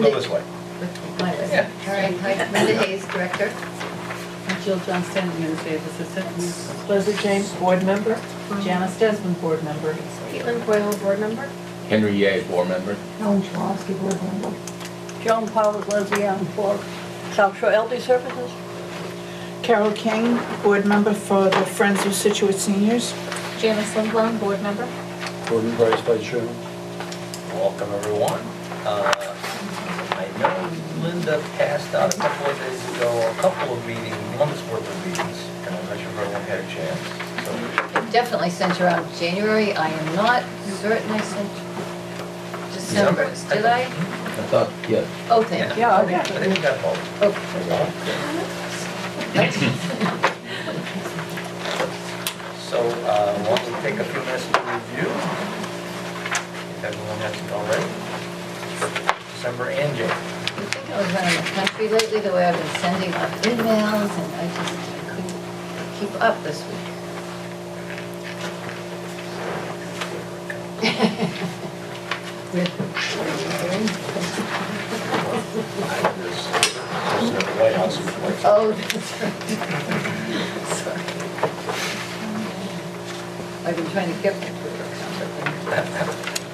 go this way. My list. Yeah. All right, hi, Linda Hayes, Director. Jill Johnston, Administrative Assistant. Leslie James, Board Member. Janice Desmond, Board Member. Caitlin Coyle, Board Member. Henry Ye, board member. Helen Chalosky, board member. Joan Powers, Leslie for South Shore Elder Services. Carol King, board member for the Friends of Scituate Seniors. Janice Lindblom, Board Member. Gordon Price, Vice Chairman. Welcome, everyone. I know Linda passed out a couple of days ago, a couple of meetings, months worth of meetings, and I'm not sure if everyone had a chance. So, I definitely sent you out January. I am not certain I sent December's. Did I? I thought, yeah. Oh, thank you. Yeah, I think we got both. So, why don't we take a few minutes to review, if everyone hasn't already, December and January. I think I was running the country lately, the way I've been sending out emails, and I couldn't keep up this week. I was at the White House before. Oh, that's right. Sorry. I've been trying to get my Twitter account, but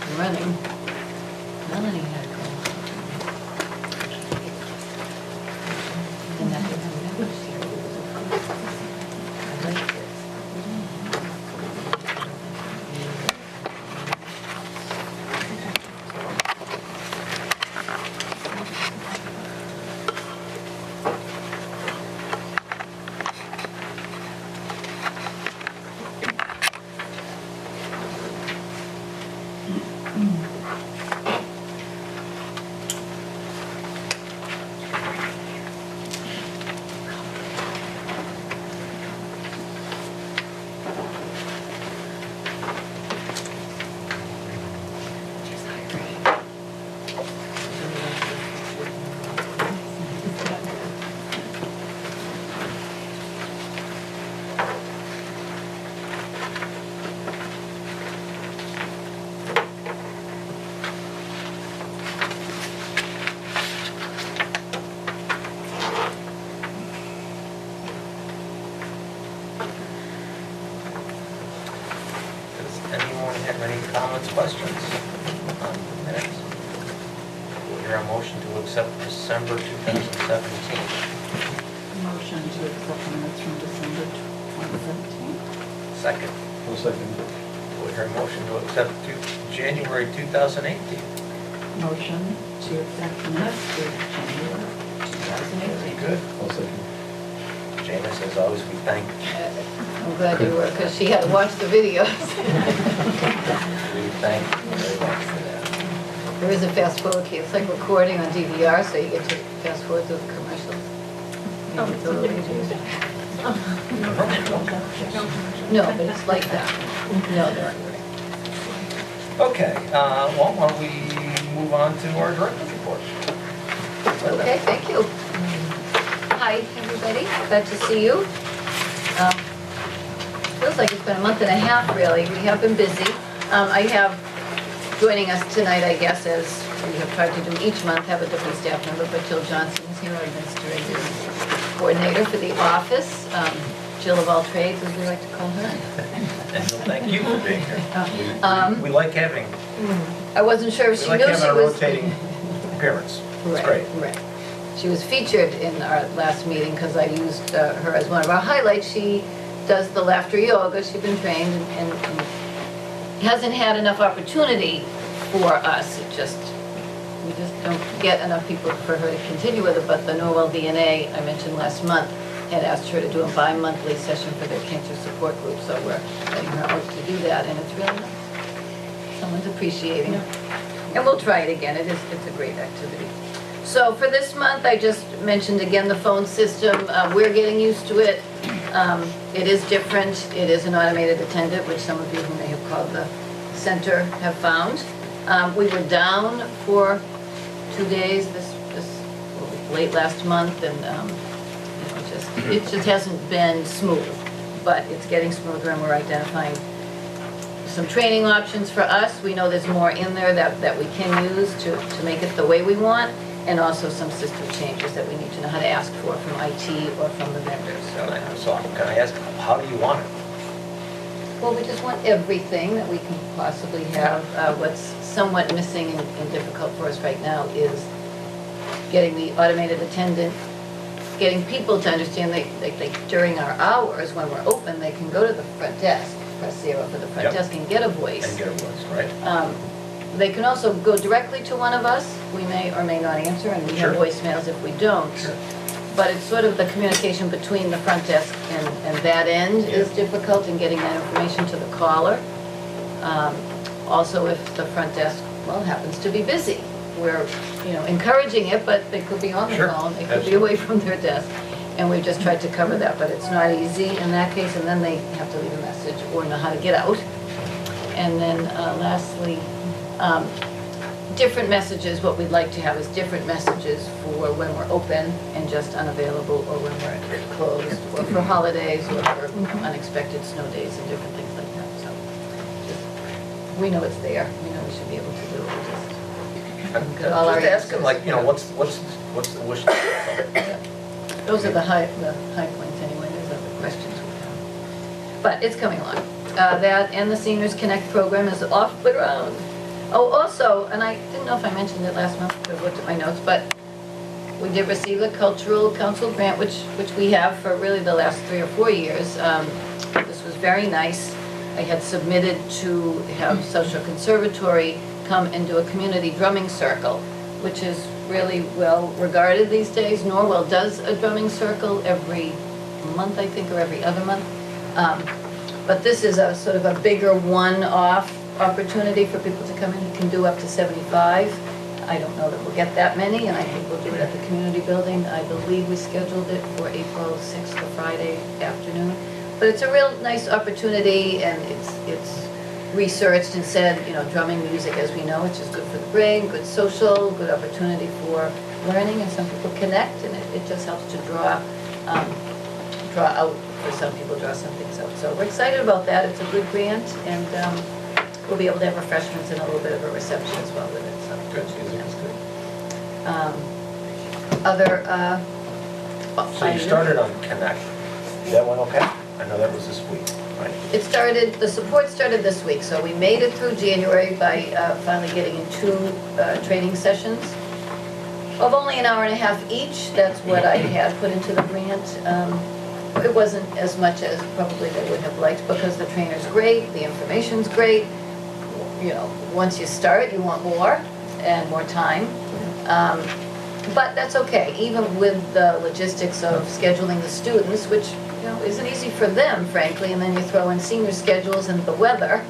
I'm running. Melanie had a call. And that was next year. I like this. Does anyone have any comments, questions on the minutes? We'll hear a motion to accept December 2017. Motion to accept minutes from December 2017. Second, I'll second. we'll hear a motion to accept January 2018. Motion to accept minutes for January 2018. Good. I'll second. Janice, as always, we thank I'm glad you were, because she had to watch the videos. you very much for that. There is a fast forward key. It's like recording on DVR, so you get to fast forward through the commercials. Oh, It's a little confusing. No, but it's like that. No, they're not. Okay, well, why don't we move on to our director's report? Okay, thank you. Hi, everybody. Glad to see you. Feels like it's been a month and a half, really. We have been busy. I have, joining us tonight, I guess, as we have tried to do each month, have a different staff member, but Jill Johnson is here, our administrative coordinator for the office. Jill of all trades, as we like to call her. And thank you for being here. We like having, I wasn't sure if we she like knew having she a was. rotating appearance. It's Right, great. right. She was featured in our last meeting because I used her as one of our highlights. She does the laughter yoga. She's been trained and hasn't had enough opportunity for us. We just don't get enough people for her to continue with it. But the Norwell VNA, I mentioned last month, had asked her to do a bi-monthly session for their cancer support group. So we're letting her out to do that, and it's really nice. Someone's appreciating it. And we'll try it again. It's a great activity. So for this month, I just mentioned again the phone system. We're getting used to it. It is different. It is an automated attendant, which some of you who may have called the center have found. We were down for 2 days late last month, and it just hasn't been smooth. But it's getting smoother, and we're identifying some training options for us. We know there's more in there that we can use to make it the way we want. and also some system changes that we need to know how to ask for from IT or from the vendors. So can I ask, how do you want it? Well, we just want everything that we can possibly have. What's somewhat missing and difficult for us right now is getting the automated attendant, getting people to understand that during our hours, when we're open, they can go to the front desk, press 0 for the front Yep. desk and get a voice. And get a voice, right? They can also go directly to one of us. We may or may not answer, and we have Sure. voicemails if we don't. Sure. But it's sort of the communication between the front desk and that end is Yeah. difficult in getting that information to the caller. Also, if the front desk, well, happens to be busy, we're, encouraging it, but they could be on the Sure. phone, they could be Absolutely. away from their desk. And we've just tried to cover that, but it's not easy in that case, and then they have to leave a message or know how to get out. And then lastly, different messages, what we'd like to have is different messages for when we're open and just unavailable, or when we're closed, or for holidays, or for unexpected snow days and different things like that, so. We know it's there, we know we should be able to do it, we I'm Good, all our just asking, answers. what's the wish list? those are the high points anyway, those are the questions we have. But it's coming along. That and the Seniors Connect program is off the ground. Oh, also, and I didn't know if I mentioned it last month, I looked at my notes, but we did receive a cultural council grant, which we have for really the last 3 or 4 years. This was very nice. I had submitted to have Social Conservatory come and do a community drumming circle, which is really well regarded these days. Norwell does a drumming circle every month, I think, or every other month. But this is a sort of a bigger one-off opportunity for people to come in who can do up to 75. I don't know that we'll get that many, and I think we'll do it at the community building. I believe we scheduled it for April 6th, the Friday afternoon. But it's a real nice opportunity, and it's researched and said, drumming music, as we know, which is good for the brain, good social, good opportunity for learning, and some people connect, and it just helps to draw out, for some people, draw some things out. So we're excited about that. It's a good grant, and we'll be able to have refreshments and a little bit of a reception as well with it, so. Good, that's good. So you items. started on Connect. That went okay? I know that was this week, right? The support started this week, so we made it through January by finally getting in 2 training sessions of only an hour and a half each. That's what I had put into the grant. It wasn't as much as probably they would have liked, because the trainer's great, the information's great. Once you start, you want more and more time. But that's okay, even with the logistics of scheduling the students, which, isn't easy for them, frankly, and then you throw in senior schedules and the weather,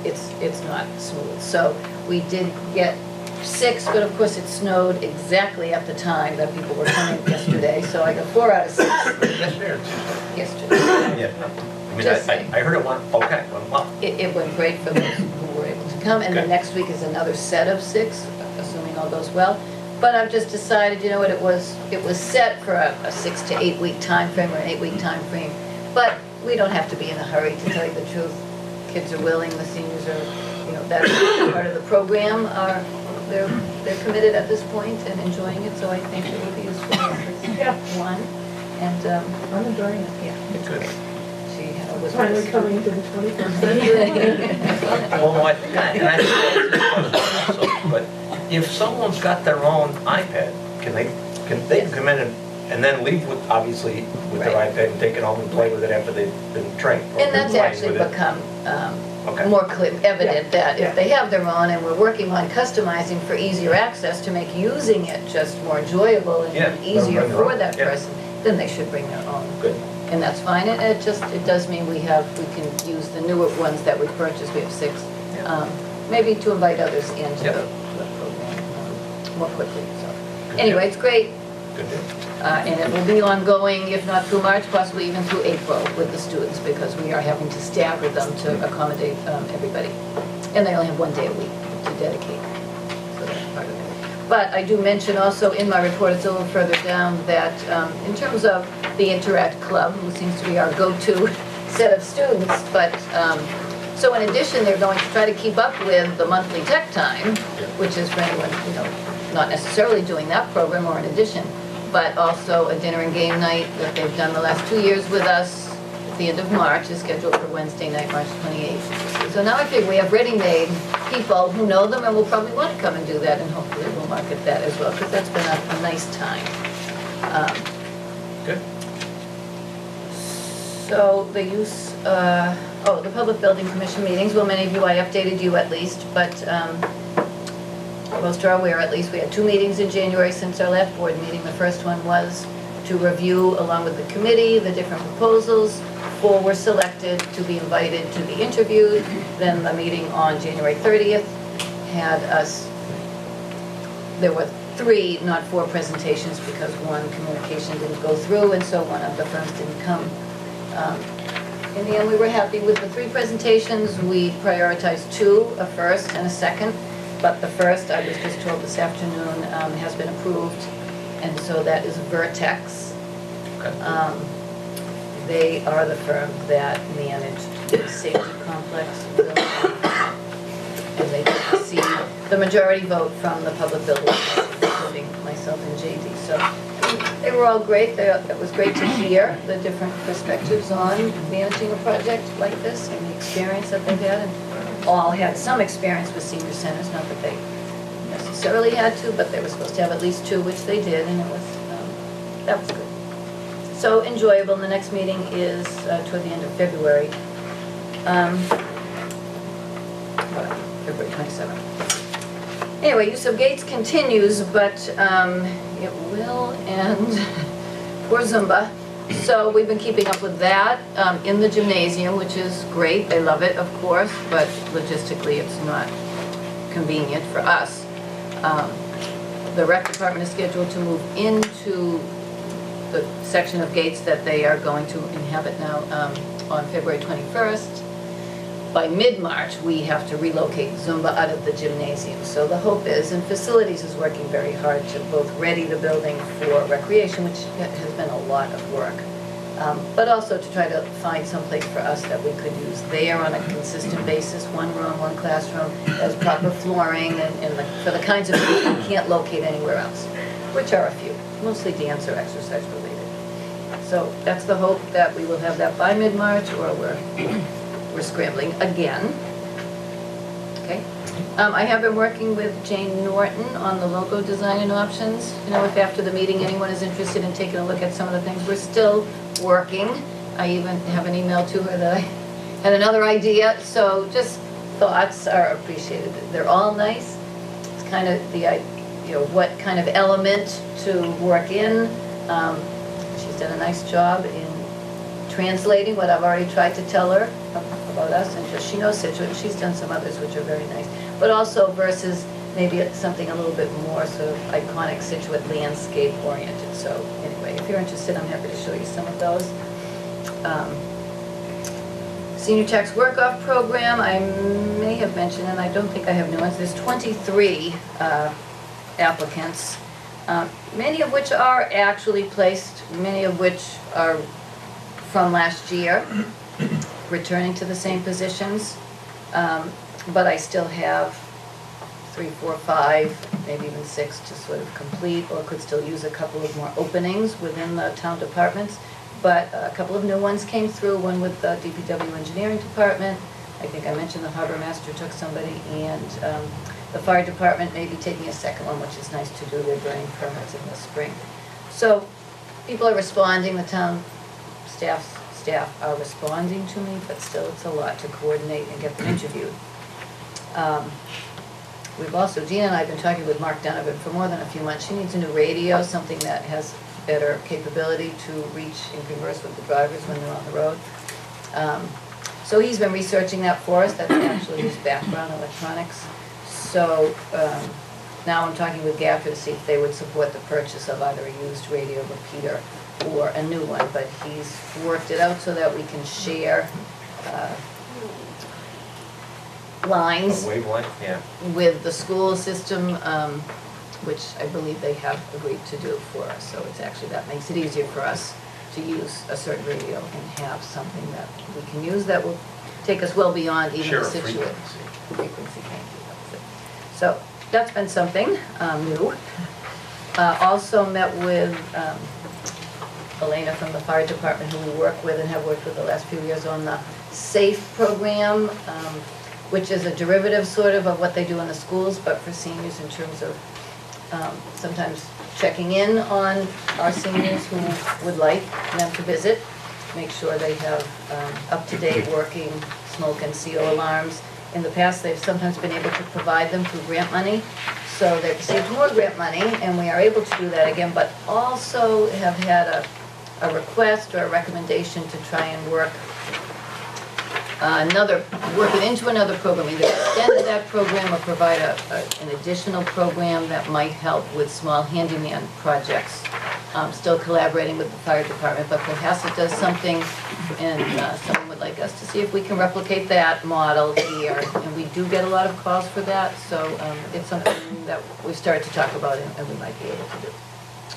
it's not smooth. So we did get 6, but of course it snowed exactly at the time that people were coming yesterday, so I got 4 out of 6 Yesterday or Tuesday? yesterday. Yeah. I mean, Just I saying. heard it went okay, went well. It went great for those who were able to come, and the Good. next week is another set of 6, assuming all goes well. But I've just decided, it was set for a 6 to 8 week time frame, or an 8 week time frame. But we don't have to be in a hurry, to tell you the truth. Kids are willing, the seniors are, that's part of the program. They're committed at this point and enjoying it, so I think it would be useful for one. And, I'm enjoying it. yeah, Good. she was. Finally coming into the 21st century. Well, no, I think that's so, but if someone's got their own iPad, they can come in and then leave with, obviously, with their Right. iPad and take it home and play with it after they've been trained. or And that's playing actually with it. become Okay. more clear, evident that Yeah. if they have their own, and we're working on customizing for easier access to make using it just more enjoyable Yeah, and easier bring their for own, that yeah. person, then they should bring their own. Good. And that's fine, and it does mean we can use the newer ones that we purchased, we have 6. Yeah. Maybe to invite others into Yep. the program more quickly, so. Good Anyway, deal. it's great. Good deal. And it will be ongoing, if not through March, possibly even through April with the students, because we are having to stagger them to accommodate everybody. And they only have 1 day a week to dedicate, so that's part of it. But I do mention also in my report, it's a little further down, that in terms of the Interact Club, who seems to be our go-to set of students, but so in addition, they're going to try to keep up with the monthly tech time, which is for anyone, not necessarily doing that program or in addition, but also a dinner and game night that they've done the last 2 years with us at the end of March is scheduled for Wednesday night, March 28th. So now I figure we have ready-made people who know them and will probably want to come and do that, and hopefully we'll market that as well, because that's been a nice time. Good. So the use, the Public Building Commission meetings, well, many of you, I updated you at least, but most are aware, at least, we had 2 meetings in January since our last board meeting. The first one was to review, along with the committee, the different proposals. 4 were selected to be invited to be interviewed. Then the meeting on January 30th had us, there were 3, not 4 presentations, because one communication didn't go through, and so one of the firms didn't come. In the end, we were happy with the 3 presentations. We prioritized 2, a first and a second, but the first, I was just told this afternoon, has been approved, and so that is Vertex. Okay. They are the firm that managed the safety complex building, and they did receive the majority vote from the public building, including myself and JD. So they were all great. It was great to hear the different perspectives on managing a project like this and the experience that they've had. And all had some experience with senior centers, not that they necessarily had to, but they were supposed to have at least 2, which they did, and it was, that was good. So enjoyable. The next meeting is toward the end of February. February 27th. Anyway, use of gates continues, but it will end for Zumba. So we've been keeping up with that in the gymnasium, which is great. They love it, of course, but logistically it's not convenient for us. The rec department is scheduled to move into the section of gates that they are going to inhabit now on February 21st. By mid-March, we have to relocate Zumba out of the gymnasium. So the hope is, and facilities is working very hard to both ready the building for recreation, which has been a lot of work, but also to try to find some place for us that we could use there on a consistent basis, 1 room, 1 classroom, as proper flooring, and for the kinds of things we can't locate anywhere else, which are a few, mostly dance or exercise related. So that's the hope, that we will have that by mid-March, or we're scrambling again. Okay. I have been working with Jane Norton on the logo design and options. You know, if after the meeting anyone is interested in taking a look at some of the things, we're still working. I even have an email to her that I had another idea, so just thoughts are appreciated. They're all nice. It's kind of the, what kind of element to work in. She's done a nice job in translating what I've already tried to tell her about us, and just she knows Scituate, and she's done some others which are very nice. But also versus maybe something a little bit more sort of iconic Scituate landscape oriented. So anyway, if you're interested, I'm happy to show you some of those. Senior tax work-off program, I may have mentioned, and I don't think I have new ones. There's 23 applicants, many of which are actually placed, many of which are from last year, returning to the same positions, but I still have 3, 4, 5, maybe even 6 to sort of complete, or could still use a couple of more openings within the town departments. But a couple of new ones came through, one with the DPW engineering department. I think I mentioned the harbor master took somebody, and the fire department may be taking a second one, which is nice to do. They're burning permits in the spring. So people are responding, the town staff are responding to me, but still it's a lot to coordinate and get them interviewed. We've also, Gina and I have been talking with Mark Donovan for more than a few months. She needs a new radio, something that has better capability to reach and converse with the drivers when they're on the road. So he's been researching that for us. That's actually his background, electronics. So now I'm talking with GAFA to see if they would support the purchase of either a used radio repeater or a new one, but he's worked it out so that we can share lines A wavelength, yeah. with the school system, which I believe they have agreed to do for us. So it's actually, that makes it easier for us to use a certain radio and have something that we can use that will take us well beyond even Share the a Scituate frequency. frequency. Thank you. That was it. So that's been something new. Also met with Elena from the fire department, who we work with and have worked with the last few years on the SAFE program, which is a derivative sort of what they do in the schools, but for seniors in terms of sometimes checking in on our seniors who would like them to visit, make sure they have up-to-date working smoke and CO alarms. In the past, they've sometimes been able to provide them through grant money, so they've received more grant money, and we are able to do that again, but also have had a request or a recommendation to try and work it into another program, either extend that program or provide an additional program that might help with small handyman projects. Still collaborating with the fire department, but Cohasset does something, and someone would like us to see if we can replicate that model here. And we do get a lot of calls for that, so it's something that we started to talk about and we might be able to do.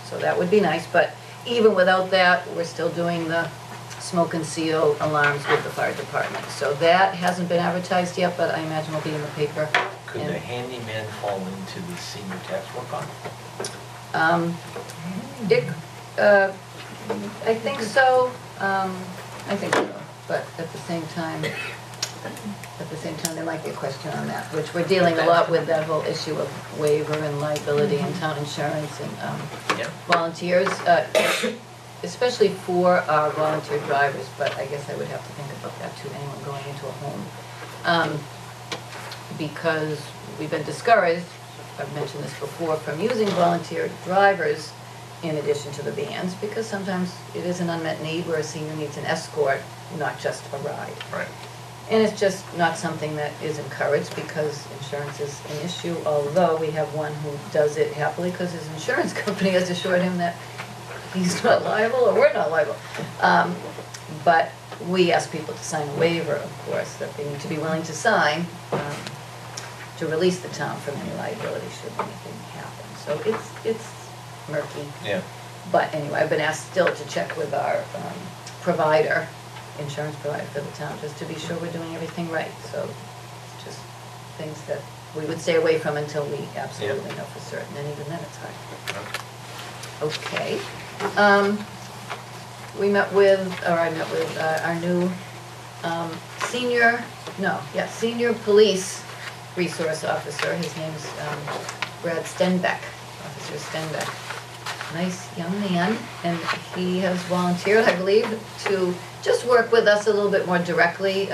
So that would be nice, but even without that, we're still doing the smoke and CO alarms with the fire department. So that hasn't been advertised yet, but I imagine will be in the paper. Could the And, handyman fall into the senior tax work on? I think so, but at the same time, there might be a question on that, which we're dealing a lot with, that whole issue of waiver and liability and town insurance and Yeah. volunteers, especially for our volunteer drivers, but I guess I would have to think about that too, anyone going into a home. Because we've been discouraged, I've mentioned this before, from using volunteer drivers in addition to the vans, because sometimes it is an unmet need where a senior needs an escort, not just a ride. Right. And it's just not something that is encouraged because insurance is an issue, although we have one who does it happily because his insurance company has assured him that he's not liable or we're not liable. But we ask people to sign a waiver, of course, that they need to be willing to sign to release the town from any liability should anything happen. So it's murky. Yeah. But anyway, I've been asked still to check with our provider, insurance provider for the town, just to be sure we're doing everything right. So it's just things that we would stay away from until we absolutely know for certain, and even then it's hard. Okay. I met with our new senior police resource officer. His name's Brad Stenbeck, Officer Stenbeck. Nice young man, and he has volunteered, I believe, to just work with us a little bit more directly.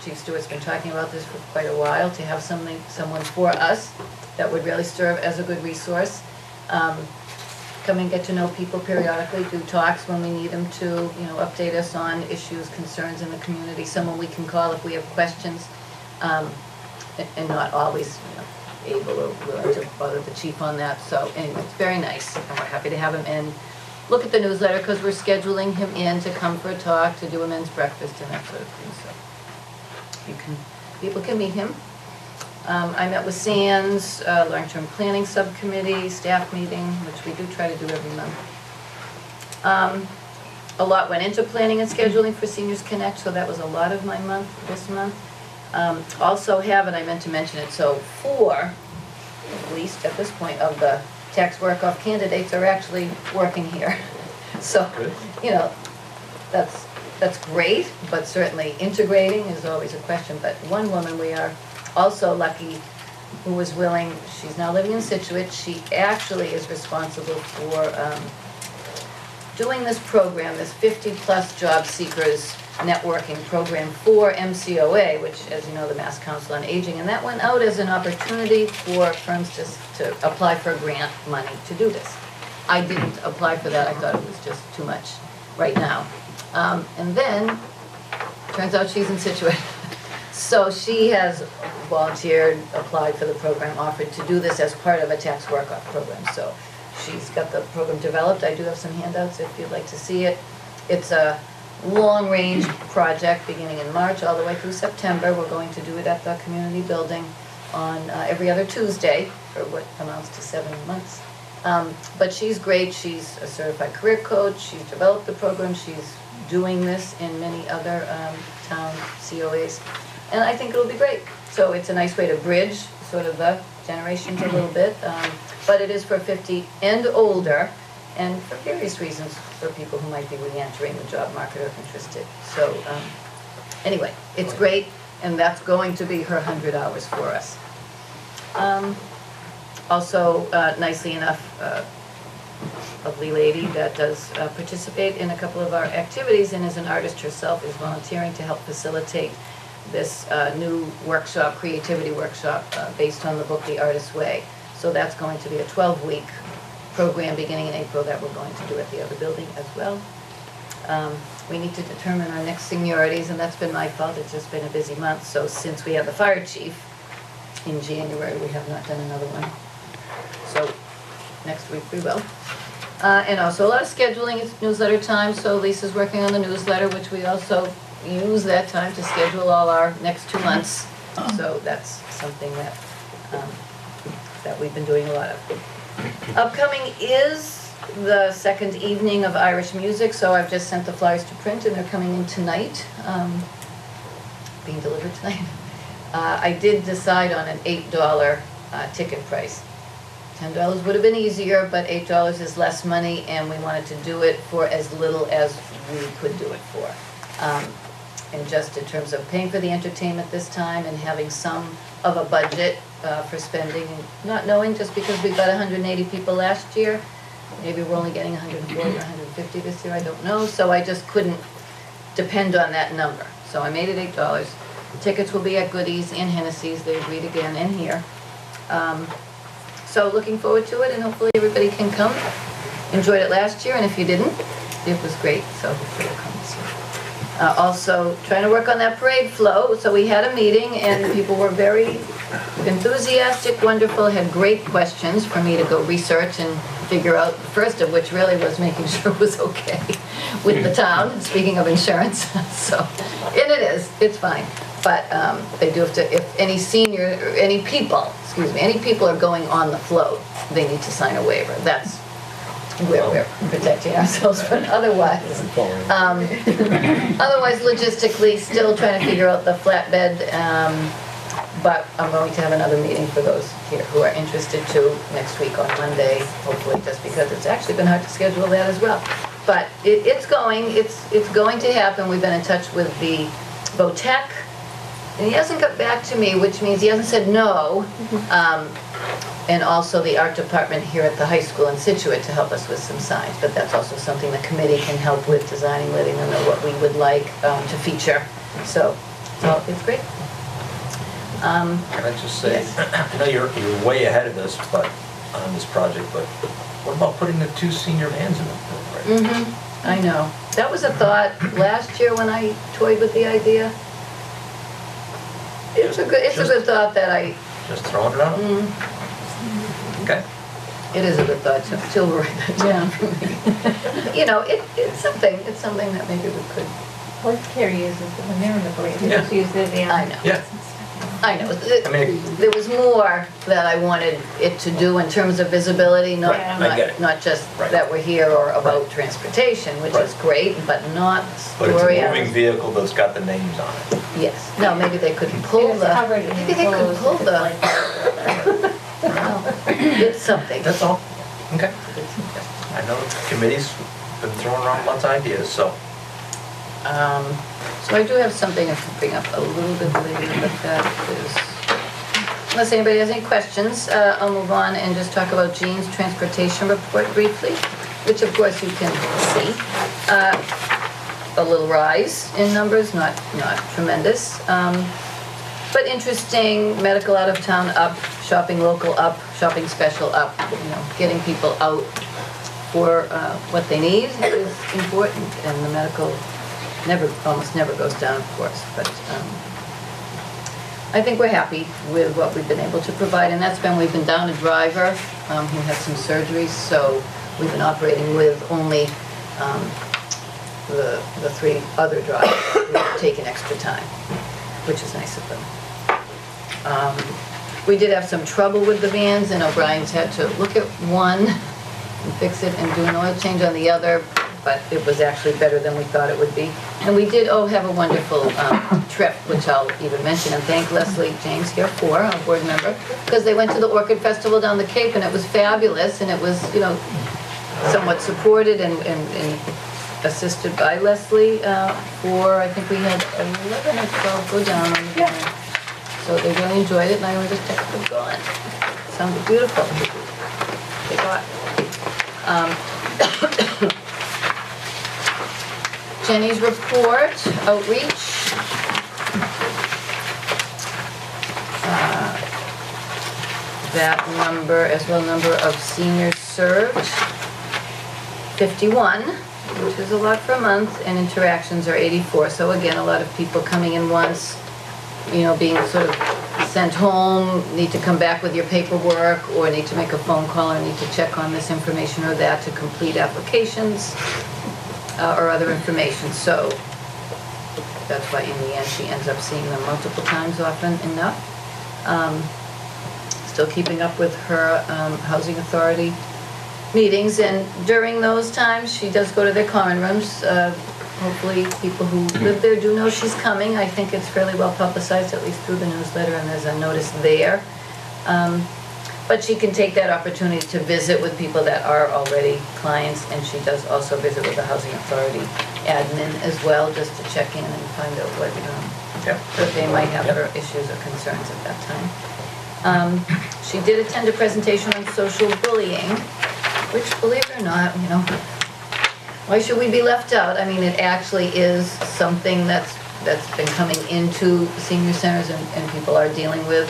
Chief Stewart's been talking about this for quite a while, to have someone for us that would really serve as a good resource. Come and get to know people periodically, do talks when we need them to, update us on issues, concerns in the community, someone we can call if we have questions, and not always, able or willing to bother the chief on that. So anyway, it's very nice, and we're happy to have him in. Look at the newsletter, because we're scheduling him in to come for a talk, to do a men's breakfast and that sort of thing, so people can meet him. I met with Sands, long-term planning subcommittee, staff meeting, which we do try to do every month. A lot went into planning and scheduling for Seniors Connect, so that was a lot of my month, this month. Also have, and I meant to mention it, so 4, at least at this point, of the tax work-off candidates are actually working here. So, Good. That's great, but certainly integrating is always a question. But one woman we are also lucky who was willing, she's now living in Scituate, she actually is responsible for doing this program, this 50-plus job seekers networking program for MCOA, which, as you know, the Mass Council on Aging, and that went out as an opportunity for firms to apply for grant money to do this. I didn't apply for that, I thought it was just too much right now. And then, turns out she's in Scituate. So she has volunteered, applied for the program, offered to do this as part of a tax work-off program. So she's got the program developed. I do have some handouts if you'd like to see it. It's a long-range project beginning in March all the way through September. We're going to do it at the community building on every other Tuesday for what amounts to 7 months. But she's great. She's a certified career coach. She's developed the program. She's doing this in many other town COAs. And I think it'll be great. So it's a nice way to bridge sort of the generations a little bit, but it is for 50 and older, and for various reasons, for people who might be re-entering the job market or interested. So, anyway, it's great, and that's going to be her 100 hours for us. Also, nicely enough, a lovely lady that does participate in a couple of our activities and is an artist herself, is volunteering to help facilitate this new workshop, creativity workshop, based on the book The Artist's Way. So that's going to be a 12-week program beginning in April that we're going to do at the other building as well. We need to determine our next seniorities, and that's been my fault. It's just been a busy month. So since we have the fire chief in January, we have not done another one. So next week we will. And also a lot of scheduling, it's newsletter time, so Lisa's working on the newsletter, which we also use that time to schedule all our next 2 months. So that's something that, that we've been doing a lot of. Upcoming is the second evening of Irish music, so I've just sent the flyers to print and they're coming in tonight, being delivered tonight. I did decide on an $8 ticket price. $10 would have been easier, but $8 is less money, and we wanted to do it for as little as we could do it for. And just in terms of paying for the entertainment this time and having some of a budget for spending, and not knowing just because we got 180 people last year, maybe we're only getting 140 or 150 this year, I don't know. So I just couldn't depend on that number. So I made it $8. Tickets will be at Goodies and Hennessy's, they agreed again, and here. So looking forward to it, and hopefully everybody can come. Enjoyed it last year, and if you didn't, it was great, so hopefully you'll come this year. Also, trying to work on that parade flow, so we had a meeting, and people were very enthusiastic, wonderful, had great questions for me to go research and figure out, the first of which really was making sure it was okay with the town, speaking of insurance, so, and it is, it's fine. But they do have to, if any people are going on the float, they need to sign a waiver. That's where we're protecting ourselves, but otherwise, otherwise logistically, still trying to figure out the flatbed, but I'm going to have another meeting for those here who are interested to next week on Monday, hopefully, just because it's actually been hard to schedule that as well. But it's going to happen. We've been in touch with the VOTEC, and he hasn't got back to me, which means he hasn't said no. And also the art department here at the high school in Scituate to help us with some signs. But that's also something the committee can help with, designing, letting them know what we would like to feature. So it's great. Can I just say, Yes. I know you're way ahead of this, but on this project, but what about putting the 2 senior vans in the parade? I know. That was a thought last year when I toyed with the idea. It's a good thought that I. Just throwing it out? Okay. It is a good thought. She'll write that down for me. You know, it's something that maybe we could. Both Carrie uses it when they're in the parade. Yeah. She uses it, I know. Yeah. I know. I mean- There was more that I wanted it to do in terms of visibility, not, Yeah. I get it. not just Right. that we're here or about transportation, which Right. is great, but not But it's story. a moving vehicle that's got the names on it. Yes. No, maybe they could pull It's the, covered in maybe they could enclosed, pull it's the, like- well, it's something. That's all. Okay. I know the committee's been throwing around lots of ideas, so. So I do have something I can bring up a little bit later, but that is, unless anybody has any questions, I'll move on and just talk about Jean's transportation report briefly, which of course you can see. A little rise in numbers, not tremendous, but interesting. Medical out of town up, shopping local up, shopping special up, getting people out for what they need is important, and the medical almost never goes down, of course, but I think we're happy with what we've been able to provide, and that's been, we've been down a driver who had some surgeries, so we've been operating with only the 3 other drivers who have taken extra time, which is nice of them. We did have some trouble with the vans, and O'Brien's had to look at one and fix it and do an oil change on the other. but it was actually better than we thought it would be. And we did, have a wonderful trip, which I'll even mention, and thank Leslie James here for, our board member, because they went to the Orchid Festival down the Cape, and it was fabulous, and it was, somewhat supported and assisted by Leslie for, I think we had 11 or 12 go down on the dinner. So they really enjoyed it, and I was just texted, gone. Sounded beautiful. They got. Jenny's report, outreach. That number, as well, number of seniors served, 51, which is a lot for a month, and interactions are 84. So again, a lot of people coming in once, being sort of sent home, need to come back with your paperwork, or need to make a phone call, or need to check on this information or that to complete applications or other information. So that's why in the end she ends up seeing them multiple times often enough. Still keeping up with her housing authority meetings, and during those times she does go to their common rooms. Hopefully people who live there do know she's coming. I think it's fairly well publicized, at least through the newsletter, and there's a notice there. But she can take that opportunity to visit with people that are already clients, and she does also visit with the housing authority admin as well, just to check in and find out what they might have for issues or concerns at that time. She did attend a presentation on social bullying, which, believe it or not, why should we be left out? I mean, it actually is something that's been coming into senior centers and people are dealing with.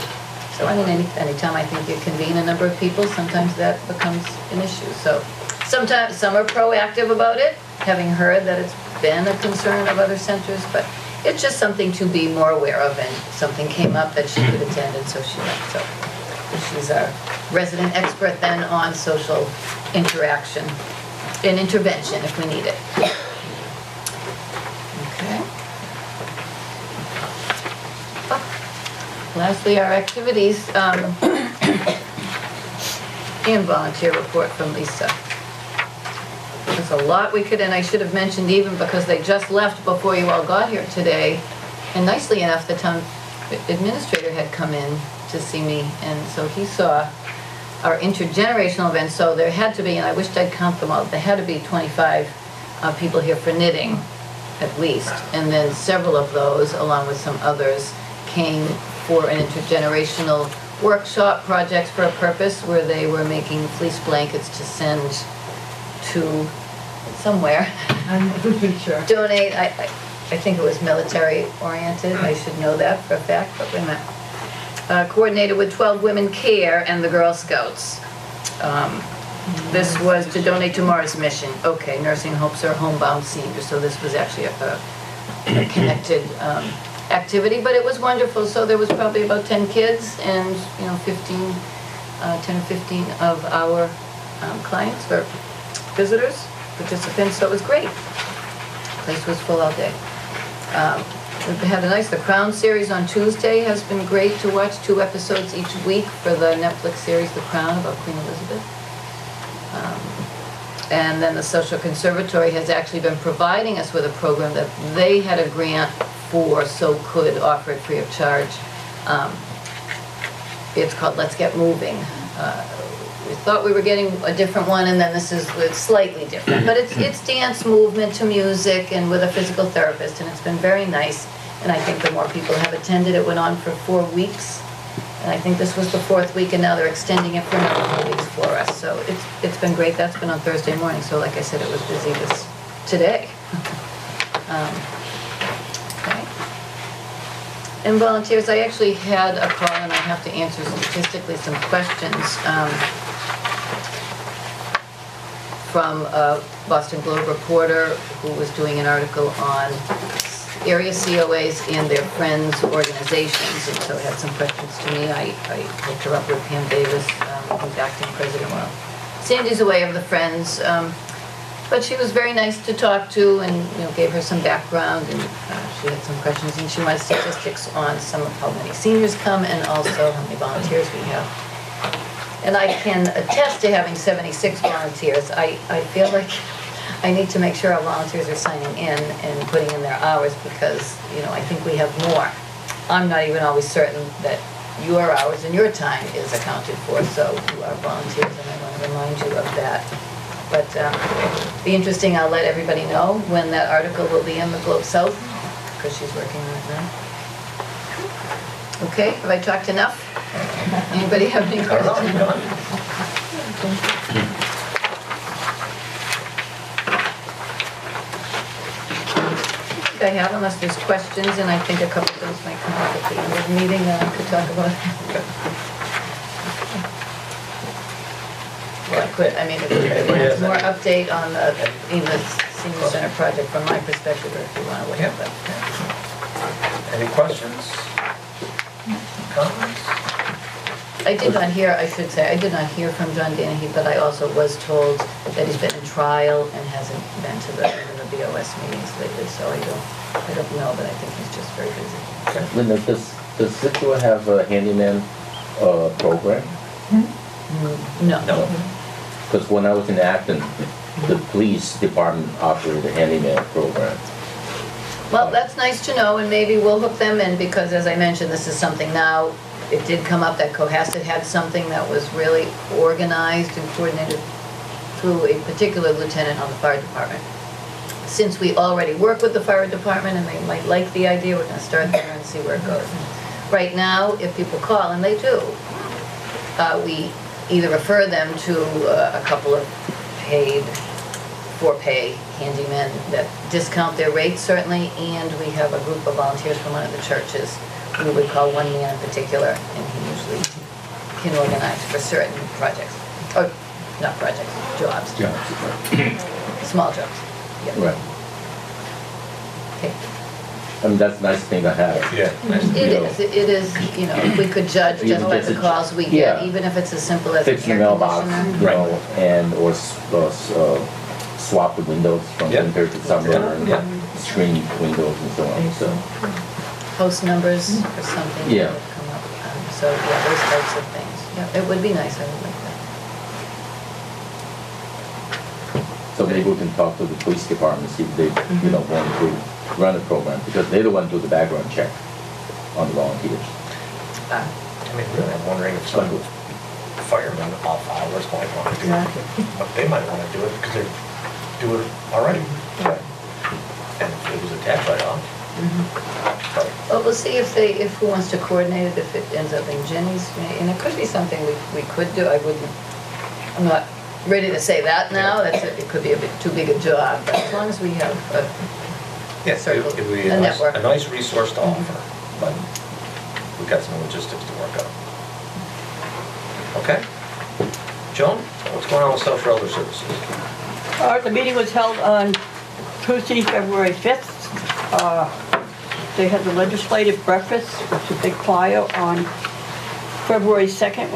So I mean, anytime I think you convene a number of people, sometimes that becomes an issue. So sometimes some are proactive about it, having heard that it's been a concern of other centers, but it's just something to be more aware of, and something came up that she could attend, and so she went. So she's our resident expert then on social interaction and intervention if we need it. Okay. Lastly, our activities and volunteer report from Lisa. There's a lot we could, and I should have mentioned even because they just left before you all got here today, and nicely enough, the town administrator had come in to see me, and so he saw our intergenerational event. So there had to be, and I wished I'd count them all, there had to be 25 people here for knitting, at least, and then several of those, along with some others, came for an intergenerational workshop, projects for a purpose, where they were making fleece blankets to send to somewhere. I'm not even sure. Donate, I think it was military oriented, I should know that for a fact, but wait a minute. Coordinated with 12 Women Care and the Girl Scouts. This was to donate to Mars Mission. Okay, nursing homes are homebound seniors, so this was actually a connected activity, but it was wonderful. So there was probably about 10 kids and 10 or 15 of our clients or visitors, participants, so it was great. The place was full all day. We had the Crown series on Tuesday has been great to watch, 2 episodes each week for the Netflix series The Crown about Queen Elizabeth. And then the Social Conservatory has actually been providing us with a program that they had a grant for, so could offer it free of charge. It's called Let's Get Moving. We thought we were getting a different one, and then this is slightly different. But it's dance movement to music and with a physical therapist, and it's been very nice. And I think the more people have attended, it went on for 4 weeks. And I think this was the 4th week, and now they're extending it for another 4 weeks for us. So it's been great. That's been on Thursday morning. So like I said, it was busy today. Okay. And volunteers, I actually had a call, and I have to answer statistically some questions from a Boston Globe reporter who was doing an article on area COAs and their friends organizations, and so had some questions to me. I hooked her up with Pam Davis, who's acting president. Well, Sandy's away of the Friends, but she was very nice to talk to, and gave her some background, and she had some questions, and she wanted statistics on some of how many seniors come and also how many volunteers we have. And I can attest to having 76 volunteers. I feel like I need to make sure our volunteers are signing in and putting in their hours because, I think we have more. I'm not even always certain that your hours and your time is accounted for, so you are volunteers, and I want to remind you of that. But be interesting, I'll let everybody know when that article will be in the Globe South, because she's working on it now. Okay, have I talked enough? Anybody have any questions? I have, unless there's questions, and I think a couple of those might come up at the end of the meeting that I could talk about. Well, I could, if there's more update on the Senior Center project from my perspective, or if you want to look at that. Any questions? Comments? I did not hear, I should say, I did not hear from John Danahy, but I also was told that he's been in trial and hasn't been to the BOS meetings lately, so I don't know, but I think he's just very busy. Linda, does Scituate have a handyman program? No. No. Because when I was in Acton, the police department operated a handyman program. Well, that's nice to know, and maybe we'll hook them in, because as I mentioned, this is something now, it did come up that Cohasset had something that was really organized and coordinated through a particular lieutenant on the fire department. Since we already work with the fire department and they might like the idea, we're gonna start there and see where it goes. Right now, if people call, and they do, we either refer them to a couple of paid, for-pay handymen that discount their rates certainly, and we have a group of volunteers from one of the churches we would call one man in particular, and he usually can organize for certain projects. Or, not projects, jobs. Small jobs. Yeah. Right. Okay. That's a nice thing to have. Yeah. It is, if we could judge just by the calls we get, Yeah. even if it's as simple as an Fix the air mailbox, conditioner. and or swap the windows from Yeah. winter to summer, and Yeah. screen windows and so on, so. Post numbers or something that Yeah. would come up. So, yeah, those types of things. Yeah, it would be nice, I would like that. So maybe we can talk to the police department, see if they, want to run a program, because they don't want to do the background check on the volunteers. Really, I'm wondering if some firemen off hours might want to do it. But they might want to do it because they do it already. And if it was a tax write-off. But Well, we'll see if who wants to coordinate it, if it ends up in Jenny's, and it could be something we could do. I'm not ready to say that now, it could be a bit too big a job, but as long as we have yeah, circle, it would be a network. a nice resource to offer, but we've got some logistics to work out. Okay? Joan, what's going on with Social Elder Services? The meeting was held on Tuesday, February 5th. They had the legislative breakfast, which was a big flyer, on February 2nd,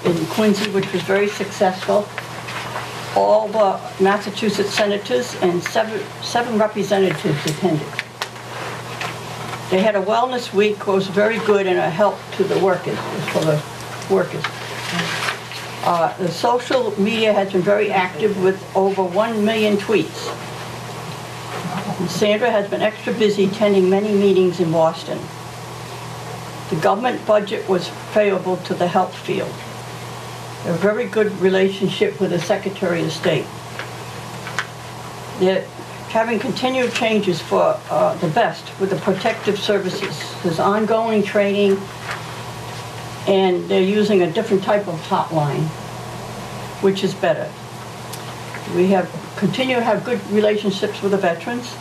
in Quincy, which was very successful. All the Massachusetts senators and seven representatives attended. They had a wellness week, it was very good, and a help to the workers, for the workers. The social media has been very active with over 1 million tweets. Sandra has been extra busy attending many meetings in Boston. The government budget was favorable to the health field. A very good relationship with the Secretary of State. They're having continued changes for the best with the protective services. There's ongoing training, and they're using a different type of hotline, which is better. We continue to have good relationships with the veterans.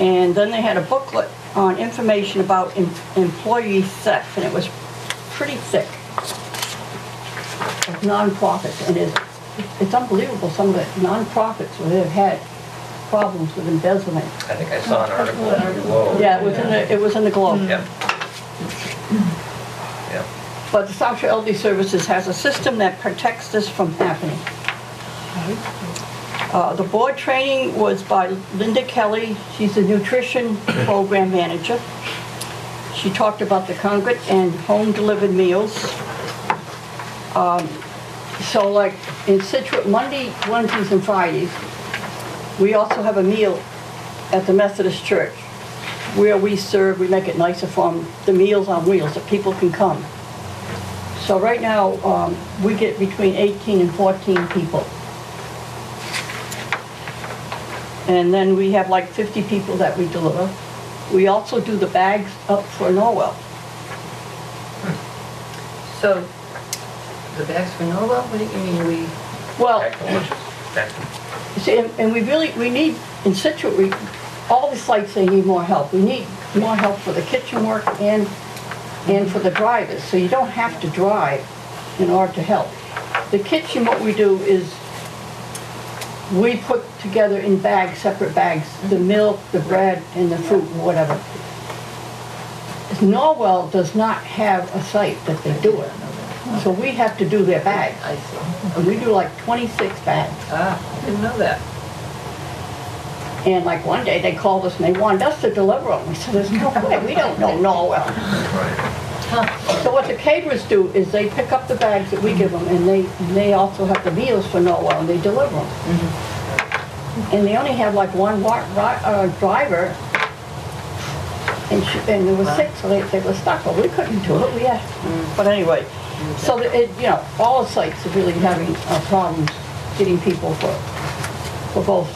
And then they had a booklet on information about employee theft, and it was pretty thick, of nonprofits. And it's unbelievable, some of the nonprofits where they've had problems with embezzlement. I think I saw an article in the Globe. Yeah, it was in the Globe. Yep. Yep. But the South Shore Elderly Services has a system that protects this from happening. The board training was by Linda Kelly. She's the nutrition program manager. She talked about the congregate and home-delivered meals. So like in Scituate, Monday, Wednesdays, and Fridays, We also have a meal at the Methodist Church where we serve, we make it nicer for them, the Meals on Wheels, that people can come. So right now, we get between 18 and 14 people. And then we have like 50 people that we deliver. We also do the bags up for Norwell. So, the bags for Norwell, what do you mean Well, Pack the lunches. Pack them. you see, and we need, in Scituate, all the sites, they need more help. We need more help for the kitchen work and for the drivers, so you don't have to drive in order to help. The kitchen, what we do is, we put together in bags, separate bags, the milk, the bread, and the fruit, and whatever. Norwell does not have a site that they do it, so we have to do their bags. I see. And we do like 26 bags. I didn't know that. And like one day, they called us and they wanted us to deliver them. We said, there's no way, we don't know Norwell. Huh. So what the caterers do is they pick up the bags that we give them, and they also have the meals for Norwell, and they deliver them. And they only have like one driver, and there were 6, so they were stuck, but we couldn't do it, we had, but anyway. So, all the sites are really having problems getting people for both.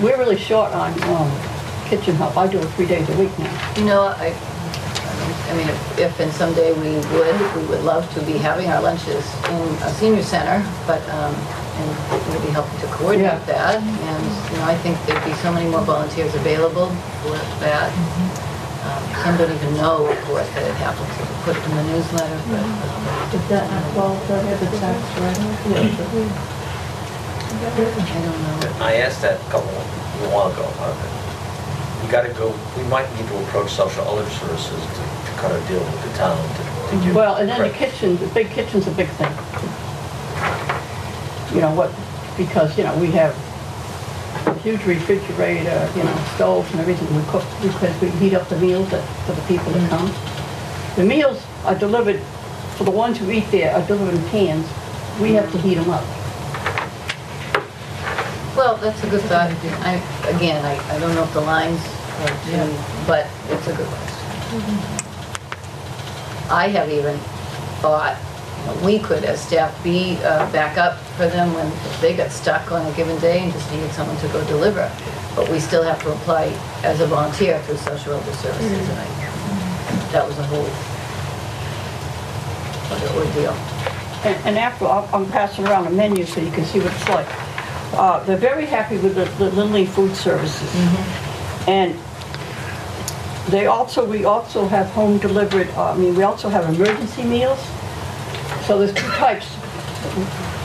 We're really short on kitchen help. I do it 3 days a week now. You know, I mean, if and someday we would love to be having our lunches in a senior center, but, and it would be helping to coordinate that. And, you know, I think there'd be so many more volunteers available for that. Some don't even know, of course, that it happens. They put it in the newsletter, but, Is that not qualified as a tax revenue? I don't know. I asked that a while ago. We gotta go, we might need to approach social other services to kind of deal with the town to give. Well, and then the correct- kitchen, the big kitchen's a big thing. You know, because, we have a huge refrigerator, stoves and everything we cook, because we heat up the meals for the people that come. The meals are delivered, for the ones who eat there, are delivered in pans. We have to heat them up. Well, that's a good thought. I don't know if the lines are too, but it's a good question. I have even thought, we could, as staff, be backup for them when they got stuck on a given day and just needed someone to go deliver. But we still have to apply as a volunteer through social elder services, and that was a whole other ordeal. And after, I'm passing around a menu so you can see what it's like. They're very happy with the Lindley Food Services. And we also have home delivered, we also have emergency meals. So there's 2 types.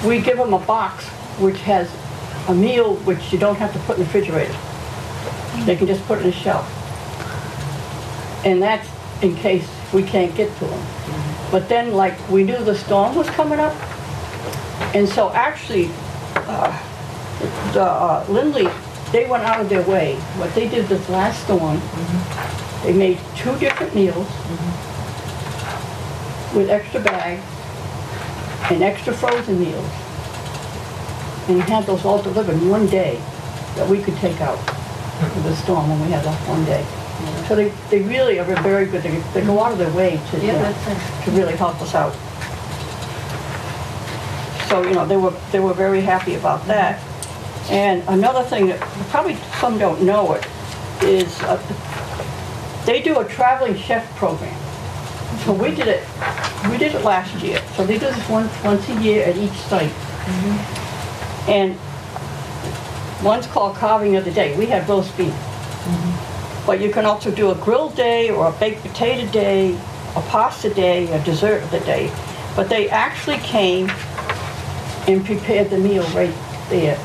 We give them a box which has a meal which you don't have to put in the refrigerator. They can just put it in a shelf. And that's in case we can't get to them. But then, like, we knew the storm was coming up. And so actually, Lindley, they went out of their way. What they did this last storm, they made 2 different meals with extra bags and extra frozen meals. And had those all delivered in one day that we could take out with the storm when we had that one day. So they really are very good. They go out of their way to really help us out. So, they were very happy about that. And another thing that probably some don't know it is they do a traveling chef program. So we did it last year. So they do this once a year at each site. And one's called Carving of the Day. We had roast beef. But you can also do a grilled day or a baked potato day, a pasta day, a dessert of the day. But they actually came and prepared the meal right there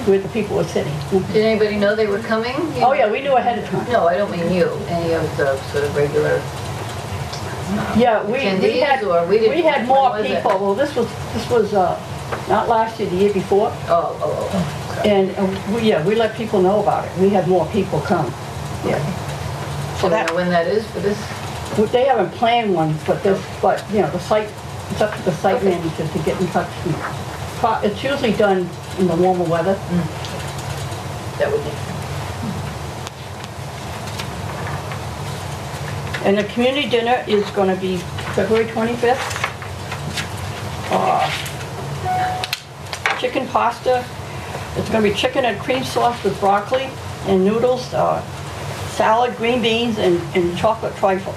where the people were sitting. Did anybody know they were coming? Oh yeah, we knew ahead of time. No, I don't mean you, any of the sort of regular Yeah, we attendees, or we didn't? had When more was it? people. Well, this was not last year, the year before. Oh. And we let people know about it. We had more people come. Yeah. Do you know when that is for this? They haven't planned one, but the site, it's up to the site manager to get in touch. It's usually done in the warmer weather. that would need. And the community dinner is gonna be February 25th. Chicken pasta, it's gonna be chicken and cream sauce with broccoli and noodles, salad, green beans, and chocolate trifle.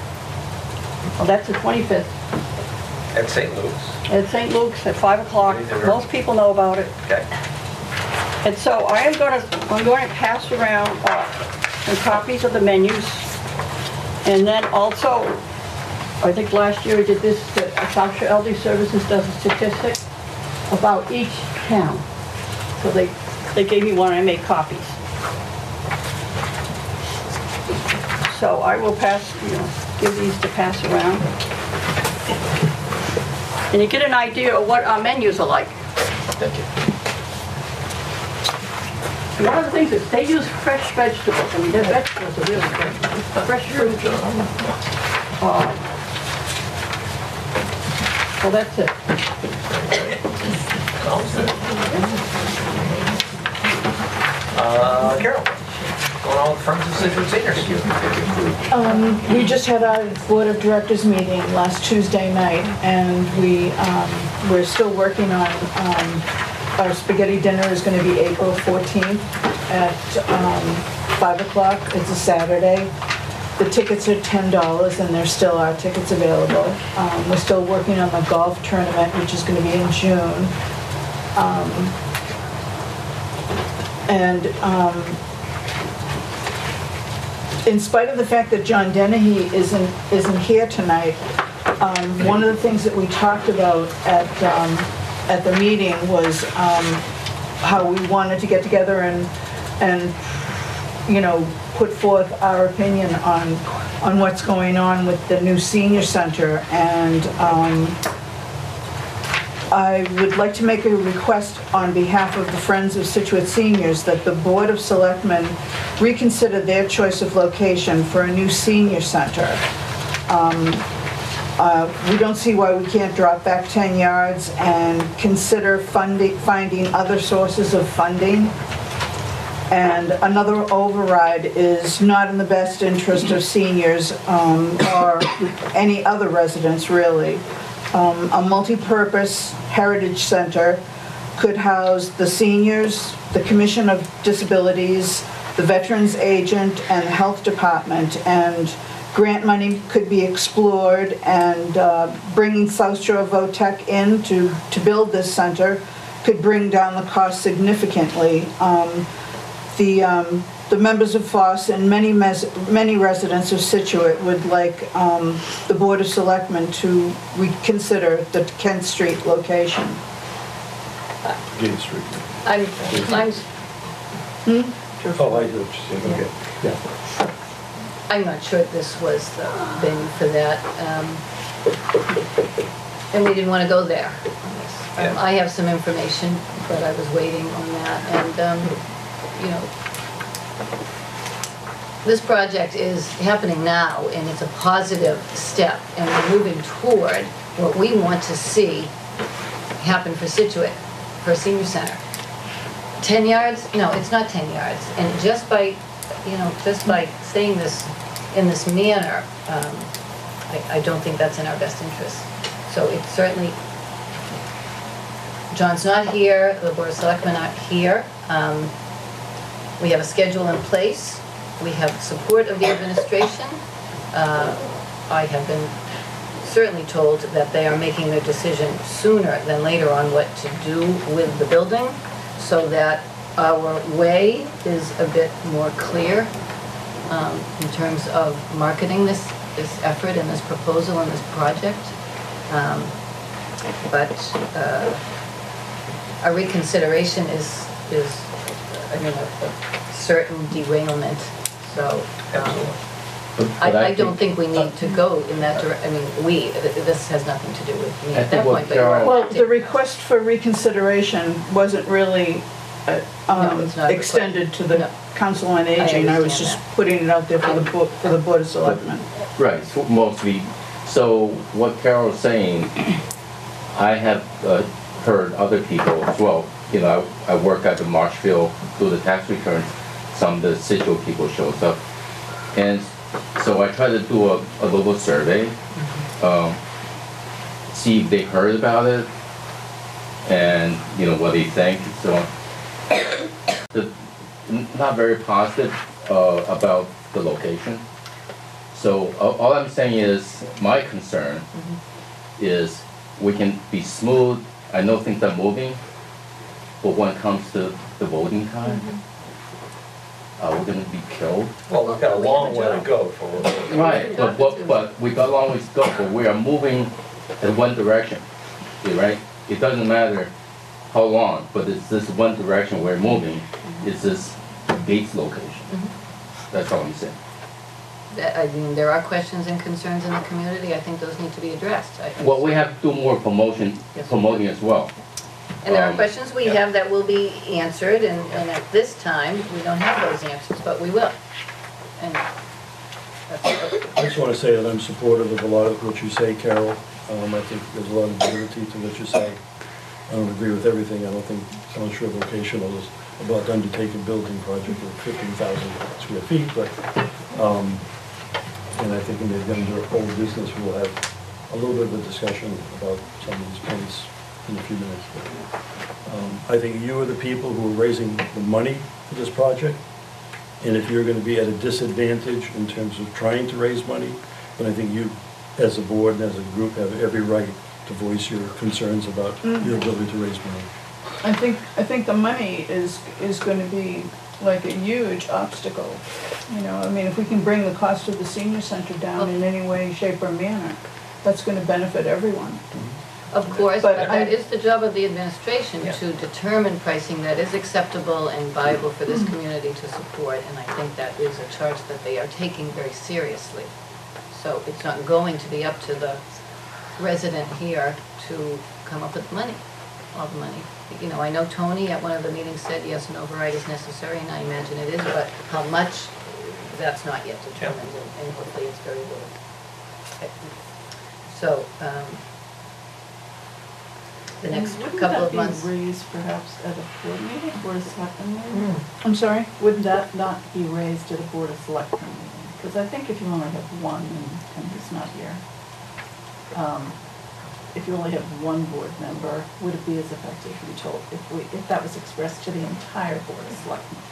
Well, that's the 25th. At St. Luke's. At St. Luke's at 5 o'clock. Most people know about it. Okay. And so I'm going to pass around some copies of the menus. And then also, I think last year we did this, that South Shore Elderly Services does a statistic about each town. So they gave me one and I made copies. So I will give these to pass around. And you get an idea of what our menus are like. Thank you. One of the things is they use fresh vegetables. I mean, their vegetables are really fresh. Fresh fruit. So that's it. Carol, what's going on with Friends of Scituate Seniors? We just had our Board of Directors meeting last Tuesday night, and we're still working on, our spaghetti dinner is gonna be April 14th at 5 o'clock. It's a Saturday. The tickets are $10, and there still are tickets available. We're still working on the golf tournament, which is gonna be in June. In spite of the fact that John Dennehy isn't here tonight, one of the things that we talked about at the meeting was how we wanted to get together and put forth our opinion on what's going on with the new senior center. And I would like to make a request on behalf of the Friends of Scituate Seniors that the Board of Selectmen reconsider their choice of location for a new senior center. We don't see why we can't drop back 10 yards and consider finding other sources of funding. And another override is not in the best interest of seniors or any other residents, really. A multi-purpose heritage center could house the seniors, the Commission of Disabilities, the Veterans Agent, and the Health Department, and grant money could be explored, and bringing South Shore Votech in to build this center could bring down the cost significantly. The members of FOSS and many residents of Scituate would like the Board of Selectmen to reconsider the Kent Street location. Gate Street. I'm, Oh, I do what you're saying, okay. Yeah. I'm not sure this was the venue for that, and we didn't want to go there. I have some information, but I was waiting on that, and, this project is happening now, and it's a positive step, and we're moving toward what we want to see happen for Scituate, for a senior center. 10 yards? No, it's not 10 yards. And just by saying this in this manner, I don't think that's in our best interest. So it's certainly, John's not here, the Board of Selectmen aren't here. We have a schedule in place. We have support of the administration. I have been certainly told that they are making their decision sooner than later on what to do with the building, so that our way is a bit more clear in terms of marketing this effort and this proposal and this project. But a reconsideration is a certain derailment. So I don't think we need to go in that direction. I mean, this has nothing to do with me at that point. But Well, the request for reconsideration wasn't really No, it's not a extended to the No. Council on Aging. I was understand just putting it out there for the Board of Selectmen. Right, so mostly. So what Carol's saying, I have heard other people as well. I work at the Marshfield, do the tax returns. some of the Scituate people shows up. And so I try to do a local survey, see if they heard about it, and, you know, what they think. So, not very positive about the location. So all I'm saying is, my concern is we can be smooth. I know things are moving, but when it comes to the voting time, we're gonna be killed. Well, we've got a long way to go for. Right, but we got a long ways to go, but we are moving in one direction, right? It doesn't matter how long, but it's this one direction we're moving, it's this Gates location. That's all I'm saying. I mean, there are questions and concerns in the community, I think those need to be addressed. Well, we have to do more promoting as well. And there are questions we have that will be answered, and at this time, we don't have those answers, but we will. And that's, I just want to say that I'm supportive of a lot of what you say, Carol. I think there's a lot of validity to what you say. I don't agree with everything. I don't think South Shore Vocational is about to undertake a building project of 15,000 square feet, but, and I think when they get into their whole business, we'll have a little bit of a discussion about some of these points in a few minutes. But, I think you are the people who are raising the money for this project, and if you're going to be at a disadvantage in terms of trying to raise money, then I think you, as a board and as a group, have every right to voice your concerns about your ability to raise money. I think the money is going to be like a huge obstacle. You know, I mean, if we can bring the cost of the senior center down in any way, shape, or manner, that's going to benefit everyone. of course, but But that is the job of the administration Yeah. to determine pricing that is acceptable and viable for this community to support, and I think that is a charge that they are taking very seriously. So it's not going to be up to the resident here to come up with money, all the money. You know, I know Tony at one of the meetings said, yes, an override is necessary, and I imagine it is, but how much, that's not yet determined, and hopefully it's very little. So, the next couple of months. Wouldn't that be raised perhaps at a board meeting, Board of Selectmen meeting? I'm sorry? Wouldn't that not be raised at a Board of Selectmen meeting? Because I think if you only have one, and he's not here, if you only have one board member, would it be as effective if we told, if that was expressed to the entire Board of Selectmen?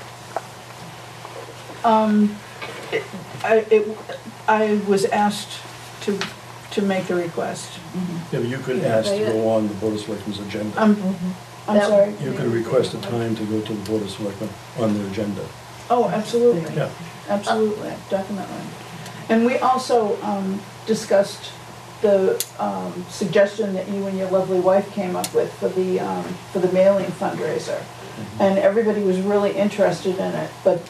I was asked to make the request. Yeah, but you could ask to go on the Board of Selectmen's agenda. I'm That- sorry? You could request a time to go to the Board of Selectmen on their agenda. Oh, absolutely. Yeah. Absolutely, definitely. And we also discussed the suggestion that you and your lovely wife came up with for the mailing fundraiser. And everybody was really interested in it, but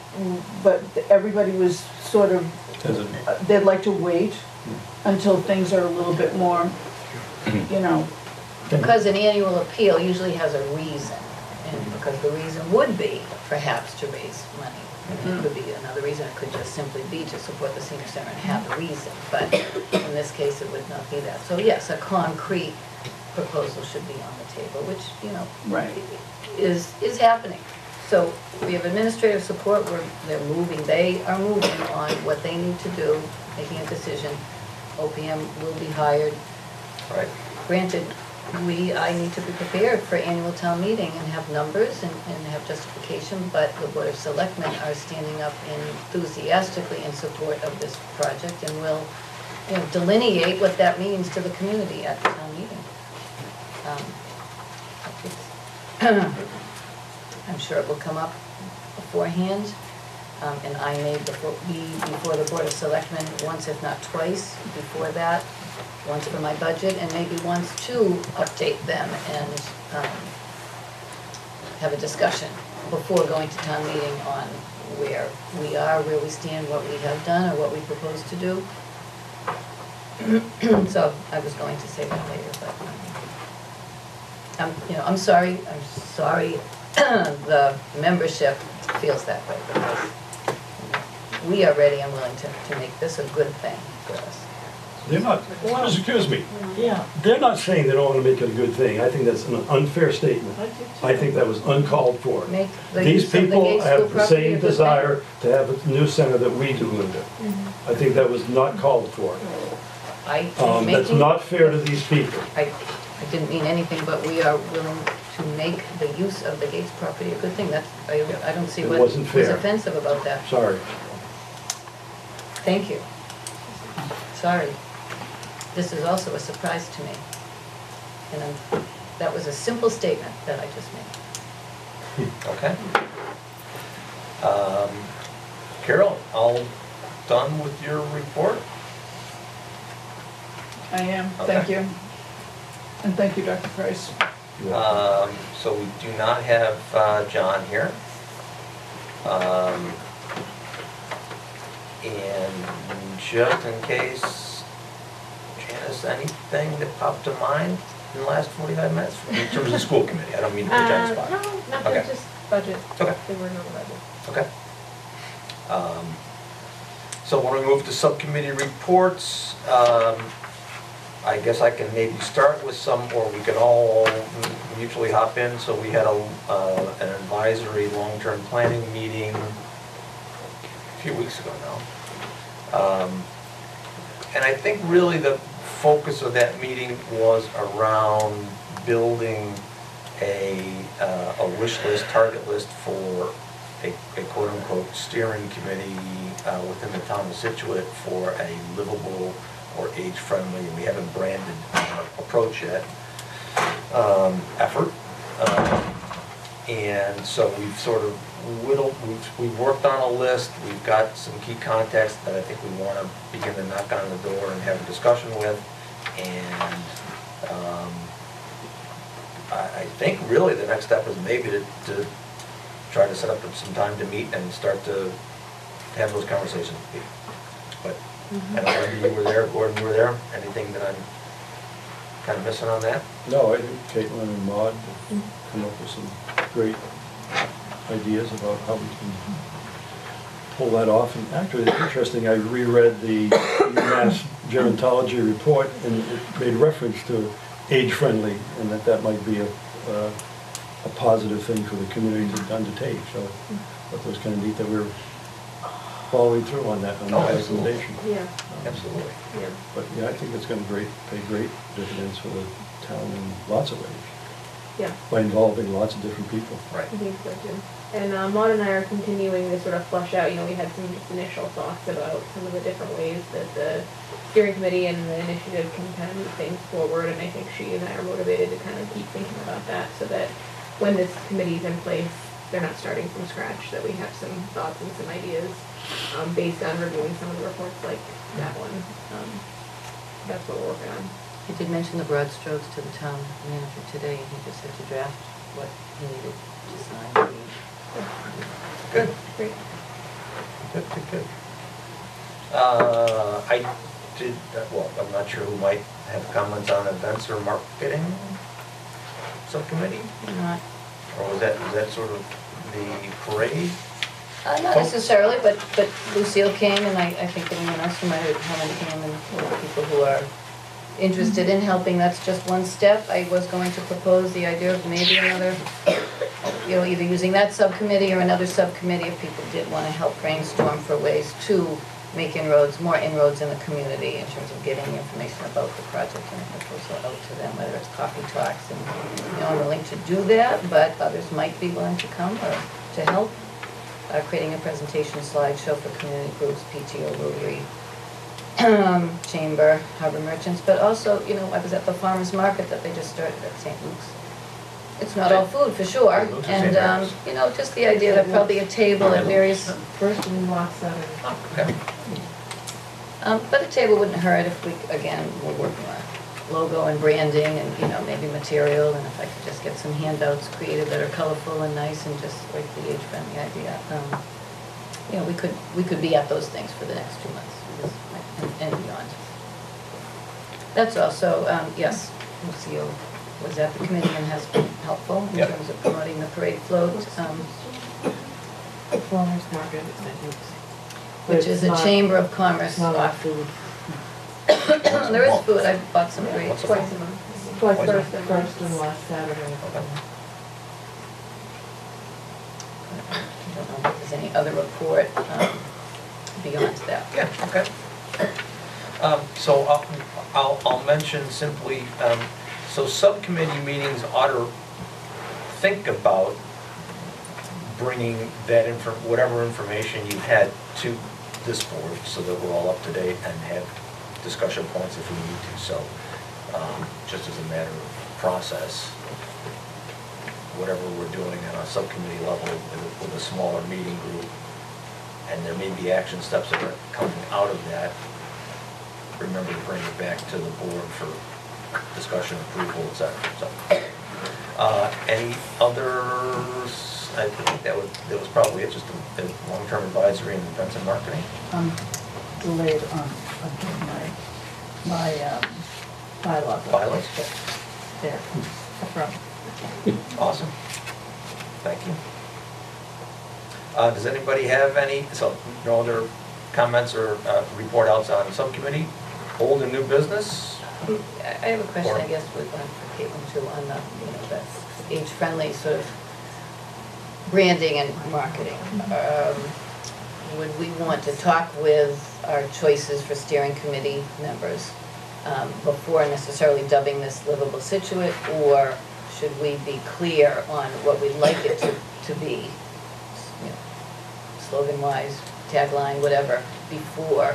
everybody was sort of, they'd like to wait until things are a little bit more, you know. Because an annual appeal usually has a reason, and because the reason would be perhaps to raise money. It could be another reason, it could just simply be to support the senior center and have a reason, but in this case, it would not be that. So yes, a concrete proposal should be on the table, which, you know, Right. is happening. So we have administrative support, they are moving on what they need to do, making a decision. OPM will be hired. Right. Granted, I need to be prepared for annual town meeting and have numbers and have justification, but the Board of Selectmen are standing up enthusiastically in support of this project and will, you know, delineate what that means to the community at the town meeting. I'm sure it will come up beforehand, and I may be before the Board of Selectmen once, if not twice, before that. Once for my budget, and maybe once to update them and have a discussion before going to town meeting on where we are, where we stand, what we have done, or what we propose to do. So I was going to say that later, but I'm sorry the membership feels that way, because we are ready and willing to make this a good thing for us. They're not, excuse me, Yeah. they're not saying they don't want to make it a good thing. I think that's an unfair statement. I think that was uncalled for. Make the These use of the people Gates School have the property a same good thing. desire to have a new center that we do, Linda. I think that was not called for. I That's making- not fair to these people. I didn't mean anything, but we are willing to make the use of the Gates property a good thing. That's, I don't see It what wasn't was fair. offensive about that. Sorry. Thank you. Sorry. This is also a surprise to me. And that was a simple statement that I just made. Okay. Carol, all done with your report? I am, Okay. thank you. And thank you, Dr. Price. So we do not have John here. And just in case, Janice, anything that popped to mind in the last 45 minutes in terms of the school committee? I don't mean to put you on the spot. No, nothing, Okay. just budget. Okay. There were no budget. Okay. So when we move to subcommittee reports, I guess I can maybe start with some, or we can all mutually hop in. So we had an advisory long-term planning meeting a few weeks ago now. And I think really the focus of that meeting was around building a wish list, target list for a quote-unquote steering committee within the town of Scituate for a livable or age-friendly, and we haven't branded approach yet, effort. And so we've sort of we've worked on a list, we've got some key contacts that I think we want to begin to knock on the door and have a discussion with. And I think really the next step is maybe to try to set up some time to meet and start to have those conversations with people. But I don't know if you were there, Gordon, you were there, anything that I'm kind of missing on that? No, I think Caitlin and Maud have come up with some great ideas about how we can pull that off. And actually, it's interesting, I reread the UMass gerontology report, and it made reference to age-friendly, and that might be a positive thing for the community to undertake. So I thought it was kind of neat that we're following through on that Absolutely. recommendation. Yeah, Absolutely. yeah. But yeah, I think it's going to pay great dividends for the town in lots of ways, Yeah, by involving lots of different people. Right. I think so too. And Maud and I are continuing to sort of flesh out, we had some just initial thoughts about some of the different ways that the steering committee and the initiative can kind of move things forward, and I think she and I are motivated to kind of keep thinking about that, so that when this committee's in place, they're not starting from scratch, that we have some thoughts and some ideas based on reviewing some of the reports like that one. That's what we're working on. He did mention the broad strokes to the town manager today, and he just had to draft what he needed to sign. Good. Great. Good. I did, well, I'm not sure who might have comments on events or marketing subcommittee, Not or was that sort of the parade? Not necessarily, but Lucille came, and I think anyone else who might have came, and people who are interested in helping, that's just one step. I was going to propose the idea of maybe another, either using that subcommittee or another subcommittee if people did want to help brainstorm for ways to make more inroads in the community in terms of getting information about the project and a proposal out to them, whether it's coffee talks, and, I'm willing to do that, but others might be willing to come or to help. Creating a presentation slideshow for community groups, PTO, Rotary, Chamber, Harbor Merchants, but also, I was at the farmer's market that they just started at St. Luke's. It's not all food, for sure, St. Luke's or St. and, Mary's? just the idea that probably a table at various, First and last Saturday. Okay. but a table wouldn't hurt if we, again, we're working on logo and branding and, maybe material, and if I could just get some handouts created that are colorful and nice and just like the age-friendly idea. We could be at those things for the next 2 months and beyond. That's also, yes, Lucille was at the committee and has been helpful in Yep. terms of promoting the parade float, Farmers market at St. Luke's. which is a Chamber of Commerce. It's not our food. There is food, I bought some Yeah, great. once a Twice month. a month. Twice a First and First and last Saturday. Okay. I don't know if there's any other report beyond that. Yeah, okay. So I'll mention simply, so subcommittee meetings ought to think about bringing that whatever information you've had to this board so that we're all up to date and have discussion points if we need to. So just as a matter of process, whatever we're doing on a subcommittee level with a smaller meeting group, and there may be action steps that are coming out of that, remember to bring it back to the board for discussion, approval, et cetera. So, any others? I think that was probably it, just the long-term advisory and events and marketing. Delayed on getting my bylaws. Bylaws? There, from. Awesome. Thank you. Does anybody have any, no other comments or report outs on subcommittee, old and new business? I have a question, I guess, with for Caitlin too, on the, the age-friendly sort of branding and marketing. Would we want to talk with our choices for steering committee members before necessarily dubbing this livable Scituate, or should we be clear on what we'd like it to be, slogan-wise, tagline, whatever, before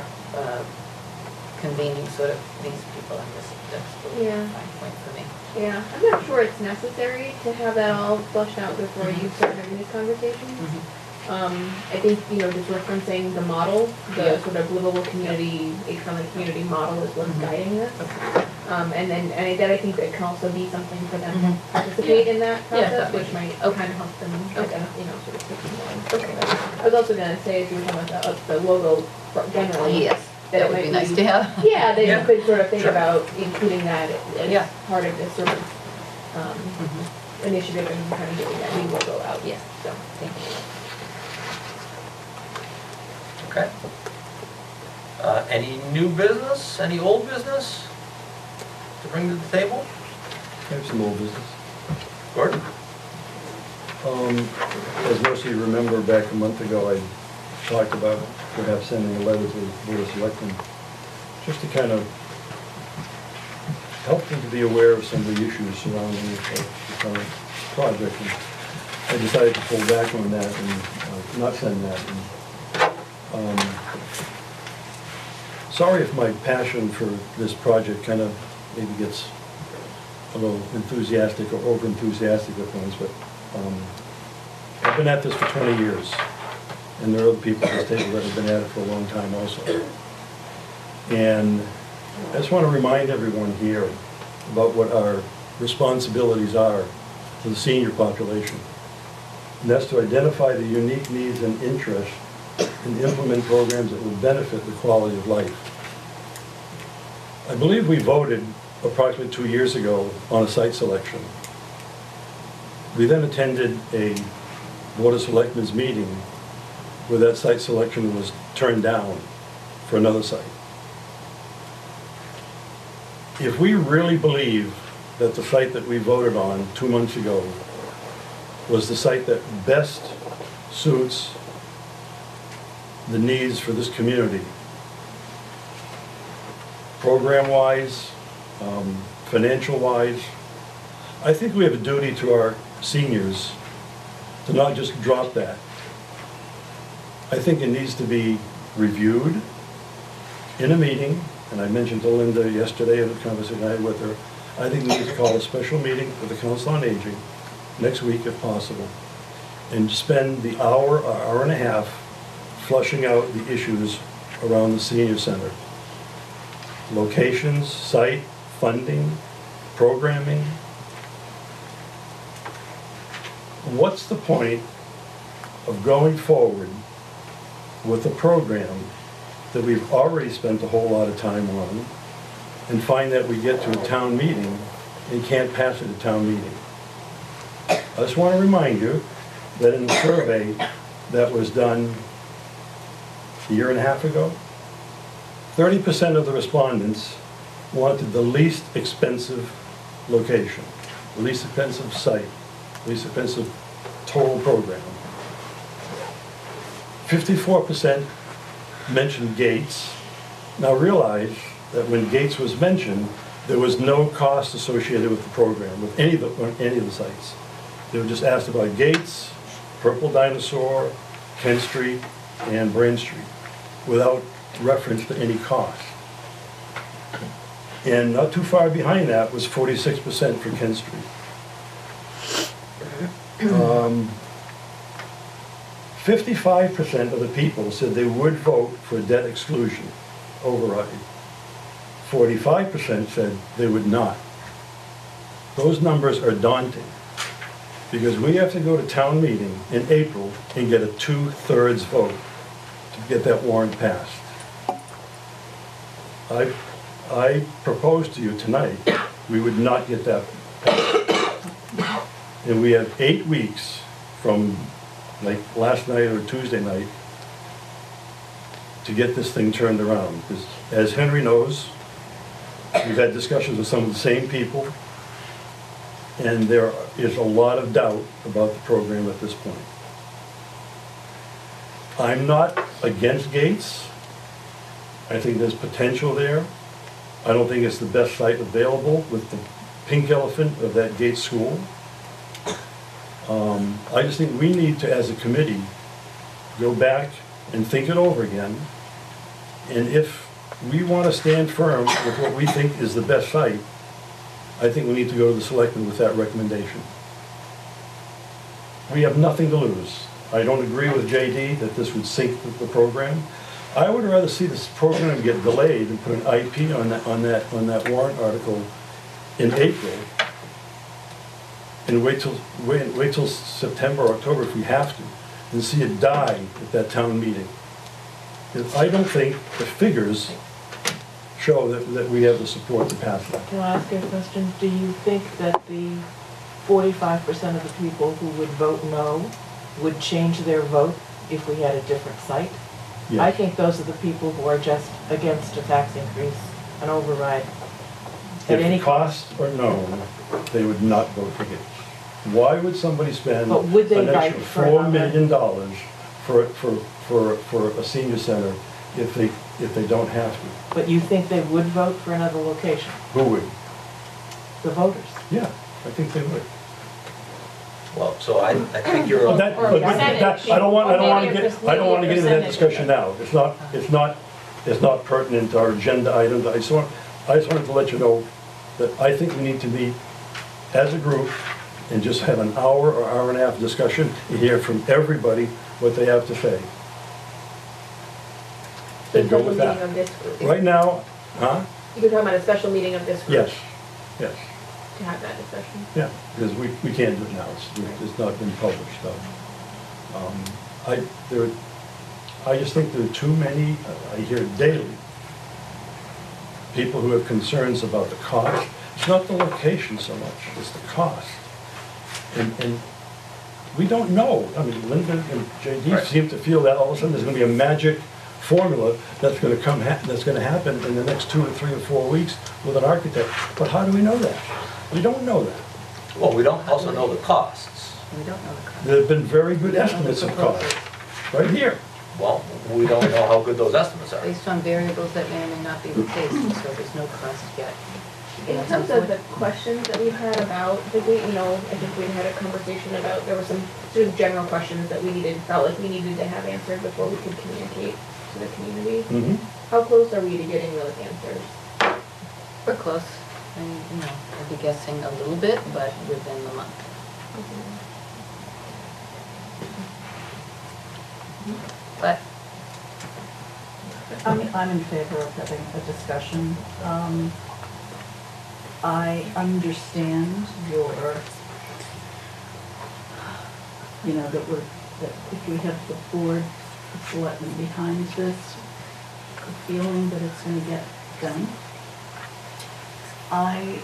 convening sort of these people? I guess that's the Yeah. fine point for me. Yeah, I'm not sure it's necessary to have that all flushed out before you start having these conversations. I think, just referencing the model, the Yeah. sort of livable community, age-friendly community model is what's guiding this. And I think that can also be something for them to participate in that Yeah, process, which definitely. might kind of help them, Okay. sort of pick one. Okay. I was also gonna say, if you were talking about the logo generally. Yes, that would be nice to have. Yeah, that Yeah. you could sort of think Sure. about including that Yeah. as part of this sort of initiative and kind of getting that new logo out. Yes. So, Thank you. Okay. Any new business, any old business to bring to the table? I have some old business. Gordon? As most of you remember, back a month ago, I talked about perhaps sending a letter to the Board of Selectmen, just to kind of help them to be aware of some of the issues surrounding the current project. And I decided to pull back on that and not send that. And, sorry if my passion for this project kind of maybe gets a little enthusiastic or over-enthusiastic at points, but I've been at this for 20 years, and there are other people at this table that have been at it for a long time also. And I just want to remind everyone here about what our responsibilities are to the senior population. And that's to identify the unique needs and interests and implement programs that will benefit the quality of life. I believe we voted approximately 2 years ago on a site selection. We then attended a Board of Selectmen's meeting where that site selection was turned down for another site. If we really believe that the site that we voted on 2 months ago was the site that best suits the needs for this community, program-wise, financial-wise, I think we have a duty to our seniors to not just drop that. I think it needs to be reviewed in a meeting, and I mentioned to Linda yesterday in the conversation I had with her, I think we need to call a special meeting with the Council on Aging next week if possible, and spend the hour and a half flushing out the issues around the senior center. Locations, site, funding, programming. What's the point of going forward with a program that we've already spent a whole lot of time on and find that we get to a town meeting and can't pass it at town meeting? I just want to remind you that in the survey that was done a year and a half ago, 30% of the respondents wanted the least expensive location, the least expensive site, least expensive total program. 54% mentioned Gates. Now realize that when Gates was mentioned, there was no cost associated with the program, with any of the sites. They were just asked about Gates, Purple Dinosaur, Kent Street, and Brand Street, without reference to any cost. And not too far behind that was 46% for Kent Street. 55% of the people said they would vote for debt exclusion override. 45% said they would not. Those numbers are daunting, because we have to go to town meeting in April and get a 2/3 vote to get that warrant passed. I propose to you tonight, we would not get that passed. And we have 8 weeks from like last night or Tuesday night to get this thing turned around. Because as Henry knows, we've had discussions with some of the same people, and there is a lot of doubt about the program at this point. I'm not against Gates. I think there's potential there. I don't think it's the best site available with the pink elephant of that Gates school. I just think we need to, as a committee, go back and think it over again. And if we want to stand firm with what we think is the best site, I think we need to go to the selectmen with that recommendation. We have nothing to lose. I don't agree with JD that this would sink the program. I would rather see this program get delayed and put an IP on that warrant article in April, and wait till September or October if we have to, and see it die at that town meeting. Because I don't think the figures show that we have the support to pass that. Can I ask you a question? Do you think that the 45% of the people who would vote no would change their vote if we had a different site? Yes. I think those are the people who are just against a tax increase, an override. At If any the cost or no, they would not vote for Gates. Why would somebody spend But would they an extra vote for $4 another? million for a senior center if they don't have to? But you think they would vote for another location? Who would? The voters? Yeah, I think they would. Well, so I think you're. But that, but that, I don't want to get into that discussion now. It's not pertinent to our agenda items. I just wanted to let you know that I think we need to meet as a group and just have an hour or hour and a half discussion and hear from everybody what they have to say. And go with Special that. meeting of this group. Right now, huh? You could talk about a special meeting of this group. Yes. To have that discussion. Yeah, because we can't do it now, it's not been published, though. I just think there are too many, I hear daily, people who have concerns about the cost. It's not the location so much, it's the cost. And we don't know, I mean, Linda and JD Right. seem to feel that all of a sudden there's gonna be a magic formula that's gonna happen in the next 2 or 3 or 4 weeks with an architect. But how do we know that? We don't know that. Well, we don't also know the costs. We don't know the cost. There have been very good estimates of cost, right here. Well, we don't know how good those estimates are. Based on variables that may or may not be replaced, so there's no cost yet. In terms of the questions that we've had about the gate, I think we had a conversation about, there were some sort of general questions that felt like we needed to have answered before we could communicate to the community. Mm-hmm. How close are we to getting those answers? We're close. And, I'd be guessing a little bit, but within the month. But I'm in favor of having a discussion. I understand your, that if we have the board, the selectmen behind this, the feeling that it's gonna get done. I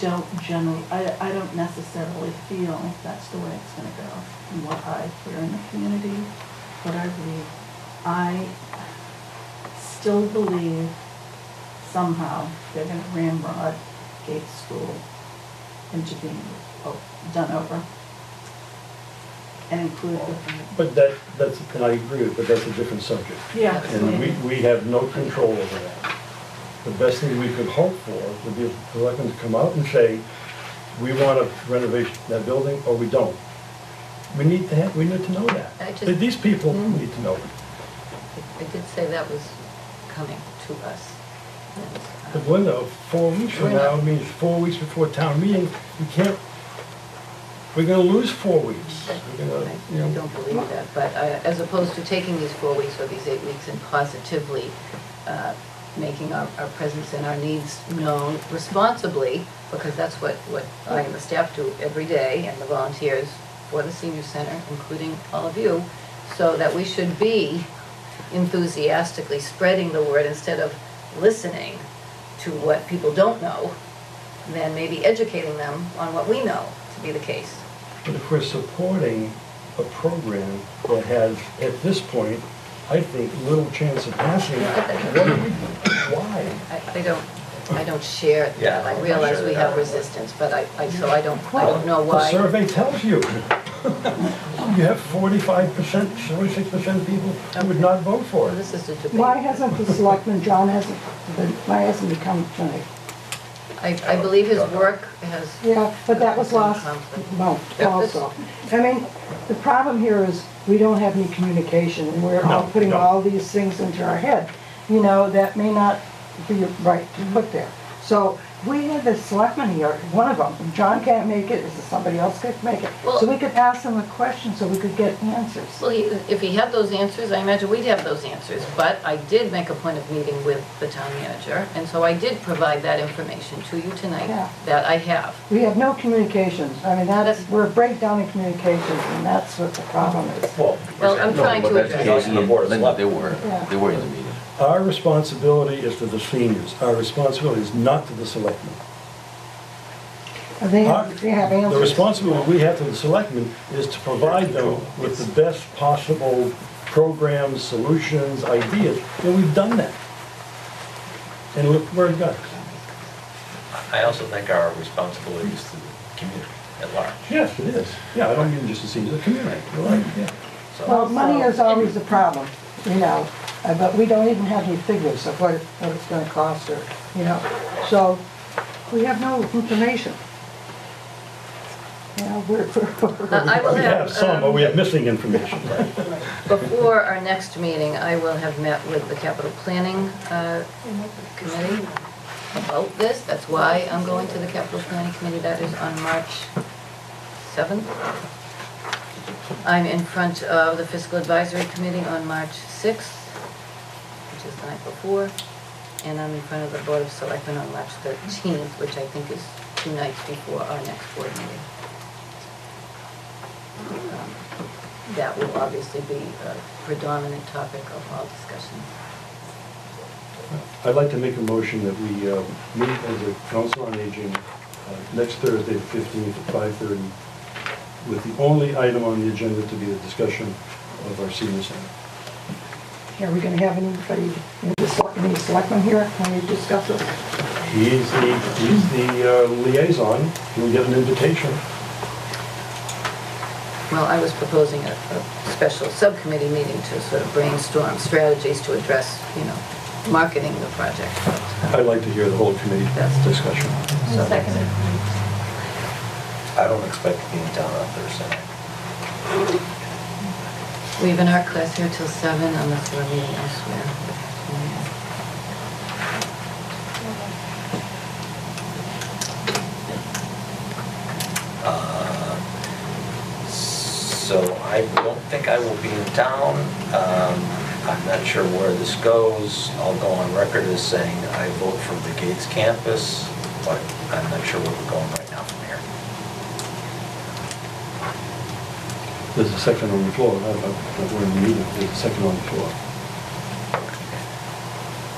don't necessarily feel that's the way it's gonna go, from what I hear in the community, what I read. I still believe somehow they're gonna ramrod Gates School into being done over and include the. But that's, and I agree, but that's a different subject. Yeah. And we have no control over that. The best thing we could hope for would be for the selectmen to come out and say, we want to renovate that building, or we don't. We need to know I that. just- These people need to know it. I did say that was coming to us. And, But Linda, 4 weeks from We're now not- means 4 weeks before town meeting, you can't, we're gonna lose 4 weeks. We're gonna, you I know, don't believe that, but as opposed to taking these 4 weeks or these 8 weeks and positively making our presence and our needs known responsibly, because that's what I and the staff do every day, and the volunteers for the senior center, including all of you, so that we should be enthusiastically spreading the word instead of listening to what people don't know, then maybe educating them on what we know to be the case. but if we're supporting a program that has, at this point, I think, little chance of passing, what do we, why? I don't share Yeah, that. I I'm not realize sure we that have I- resistance, but I don't know The why. survey tells you. You have 45%, 46% of people who would not vote for Well, it. this is a debate. Why hasn't the selectman, John hasn't, why hasn't he come tonight? I believe his work has. Yeah, but that was last Conflict. month Yeah, that's- also. I mean, the problem here is we don't have any communication and we're all No, putting no. all these things into our head, you know, that may not be right to put there. So we had the selectman here, one of them, if John can't make it, is there somebody else could make it? Well- So we could ask them a question so we could get answers. Well, if he had those answers, I imagine we'd have those answers. But I did make a point of meeting with the town manager, and so I did provide that information to you tonight, Yeah. that I have. We have no communications. I mean, we're a breakdown in communications and that's what the problem is. Well, Well, I'm trying to But address that's it. the Board of Linda, they Selectmen. were in the meeting. Our responsibility is to the seniors. Our responsibility is not to the selectmen. They Our- have The answers. responsibility we have to the selectmen is to provide them with the best possible programs, solutions, ideas, and we've done that. And look where it got us. I also think our responsibility is to the community at large. Yes, it is. Yeah, I don't mean just the seniors, the community. You're right, yeah. Well, So, money is always a problem, you know, but we don't even have any figures of what it's gonna cost or, you know, so we have no information. You know, I will We have some, but we have have, missing information. before our next meeting, I will have met with the capital planning committee about this. That's why I'm going to the capital planning committee. That is on March 7th. I'm in front of the fiscal advisory committee on March 6th, which is the night before. And I'm in front of the board of selectmen on March 13th, which I think is 2 nights before our next board meeting. That will obviously be a predominant topic of all discussions. I'd like to make a motion that we meet as a council on aging next Thursday, the 15th at 5:30, with the only item on the agenda to be the discussion of our senior center. Are we gonna have anybody, any selectmen here when we discuss it? He's the liaison, he'll get an invitation. Well, I was proposing a special subcommittee meeting to sort of brainstorm strategies to address, you know, marketing the project. I'd like to hear the whole committee discussion. So- I don't expect to be in town on Thursday. We have an art class here till 7 unless we're meeting elsewhere. So I don't think I will be in town. I'm not sure where this goes. I'll go on record as saying I vote for the Gates campus, but I'm not sure where we're going right now from here. There's a second on the floor, we're in the meeting, there's a second on the floor.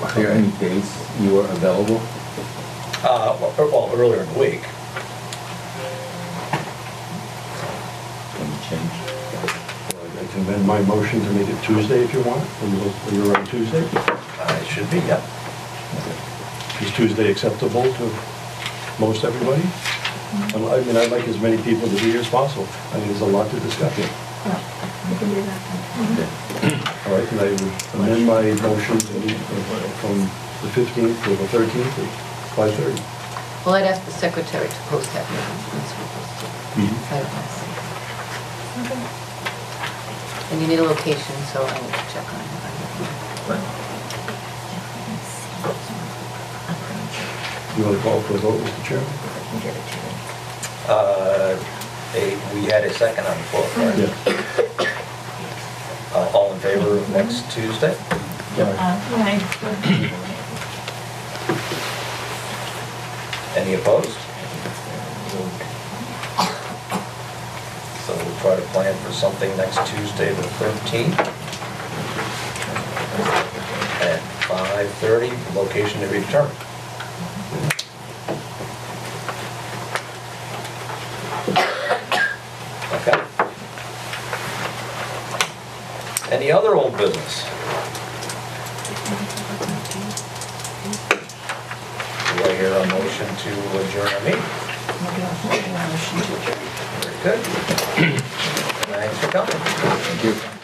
Are there any days you are available? Well, earlier in the week. Can you change? I can amend my motion to make it Tuesday if you want, are you around Tuesday? I It should be, yeah. Is Tuesday acceptable to most everybody? I mean, I'd like as many people to be here as possible. I mean, there's a lot to discuss here. We can do that. All right, can I amend my motion to meet from the 15th to the 13th at 5:30? Well, I'd ask the secretary to post that meeting once we post it. Mhm. I don't know. And you need a location, so I need to check on it. You want to call for a vote, Mr. Chairman? We had a second on the floor, right? Yeah. All in favor of next Tuesday? Any opposed? So we'll try to plan for something next Tuesday, the 13th at 5:30, location to be determined. Okay. Any other old business? Do I hear a motion to adjourn our meeting? Very good. Thanks for coming. Thank you.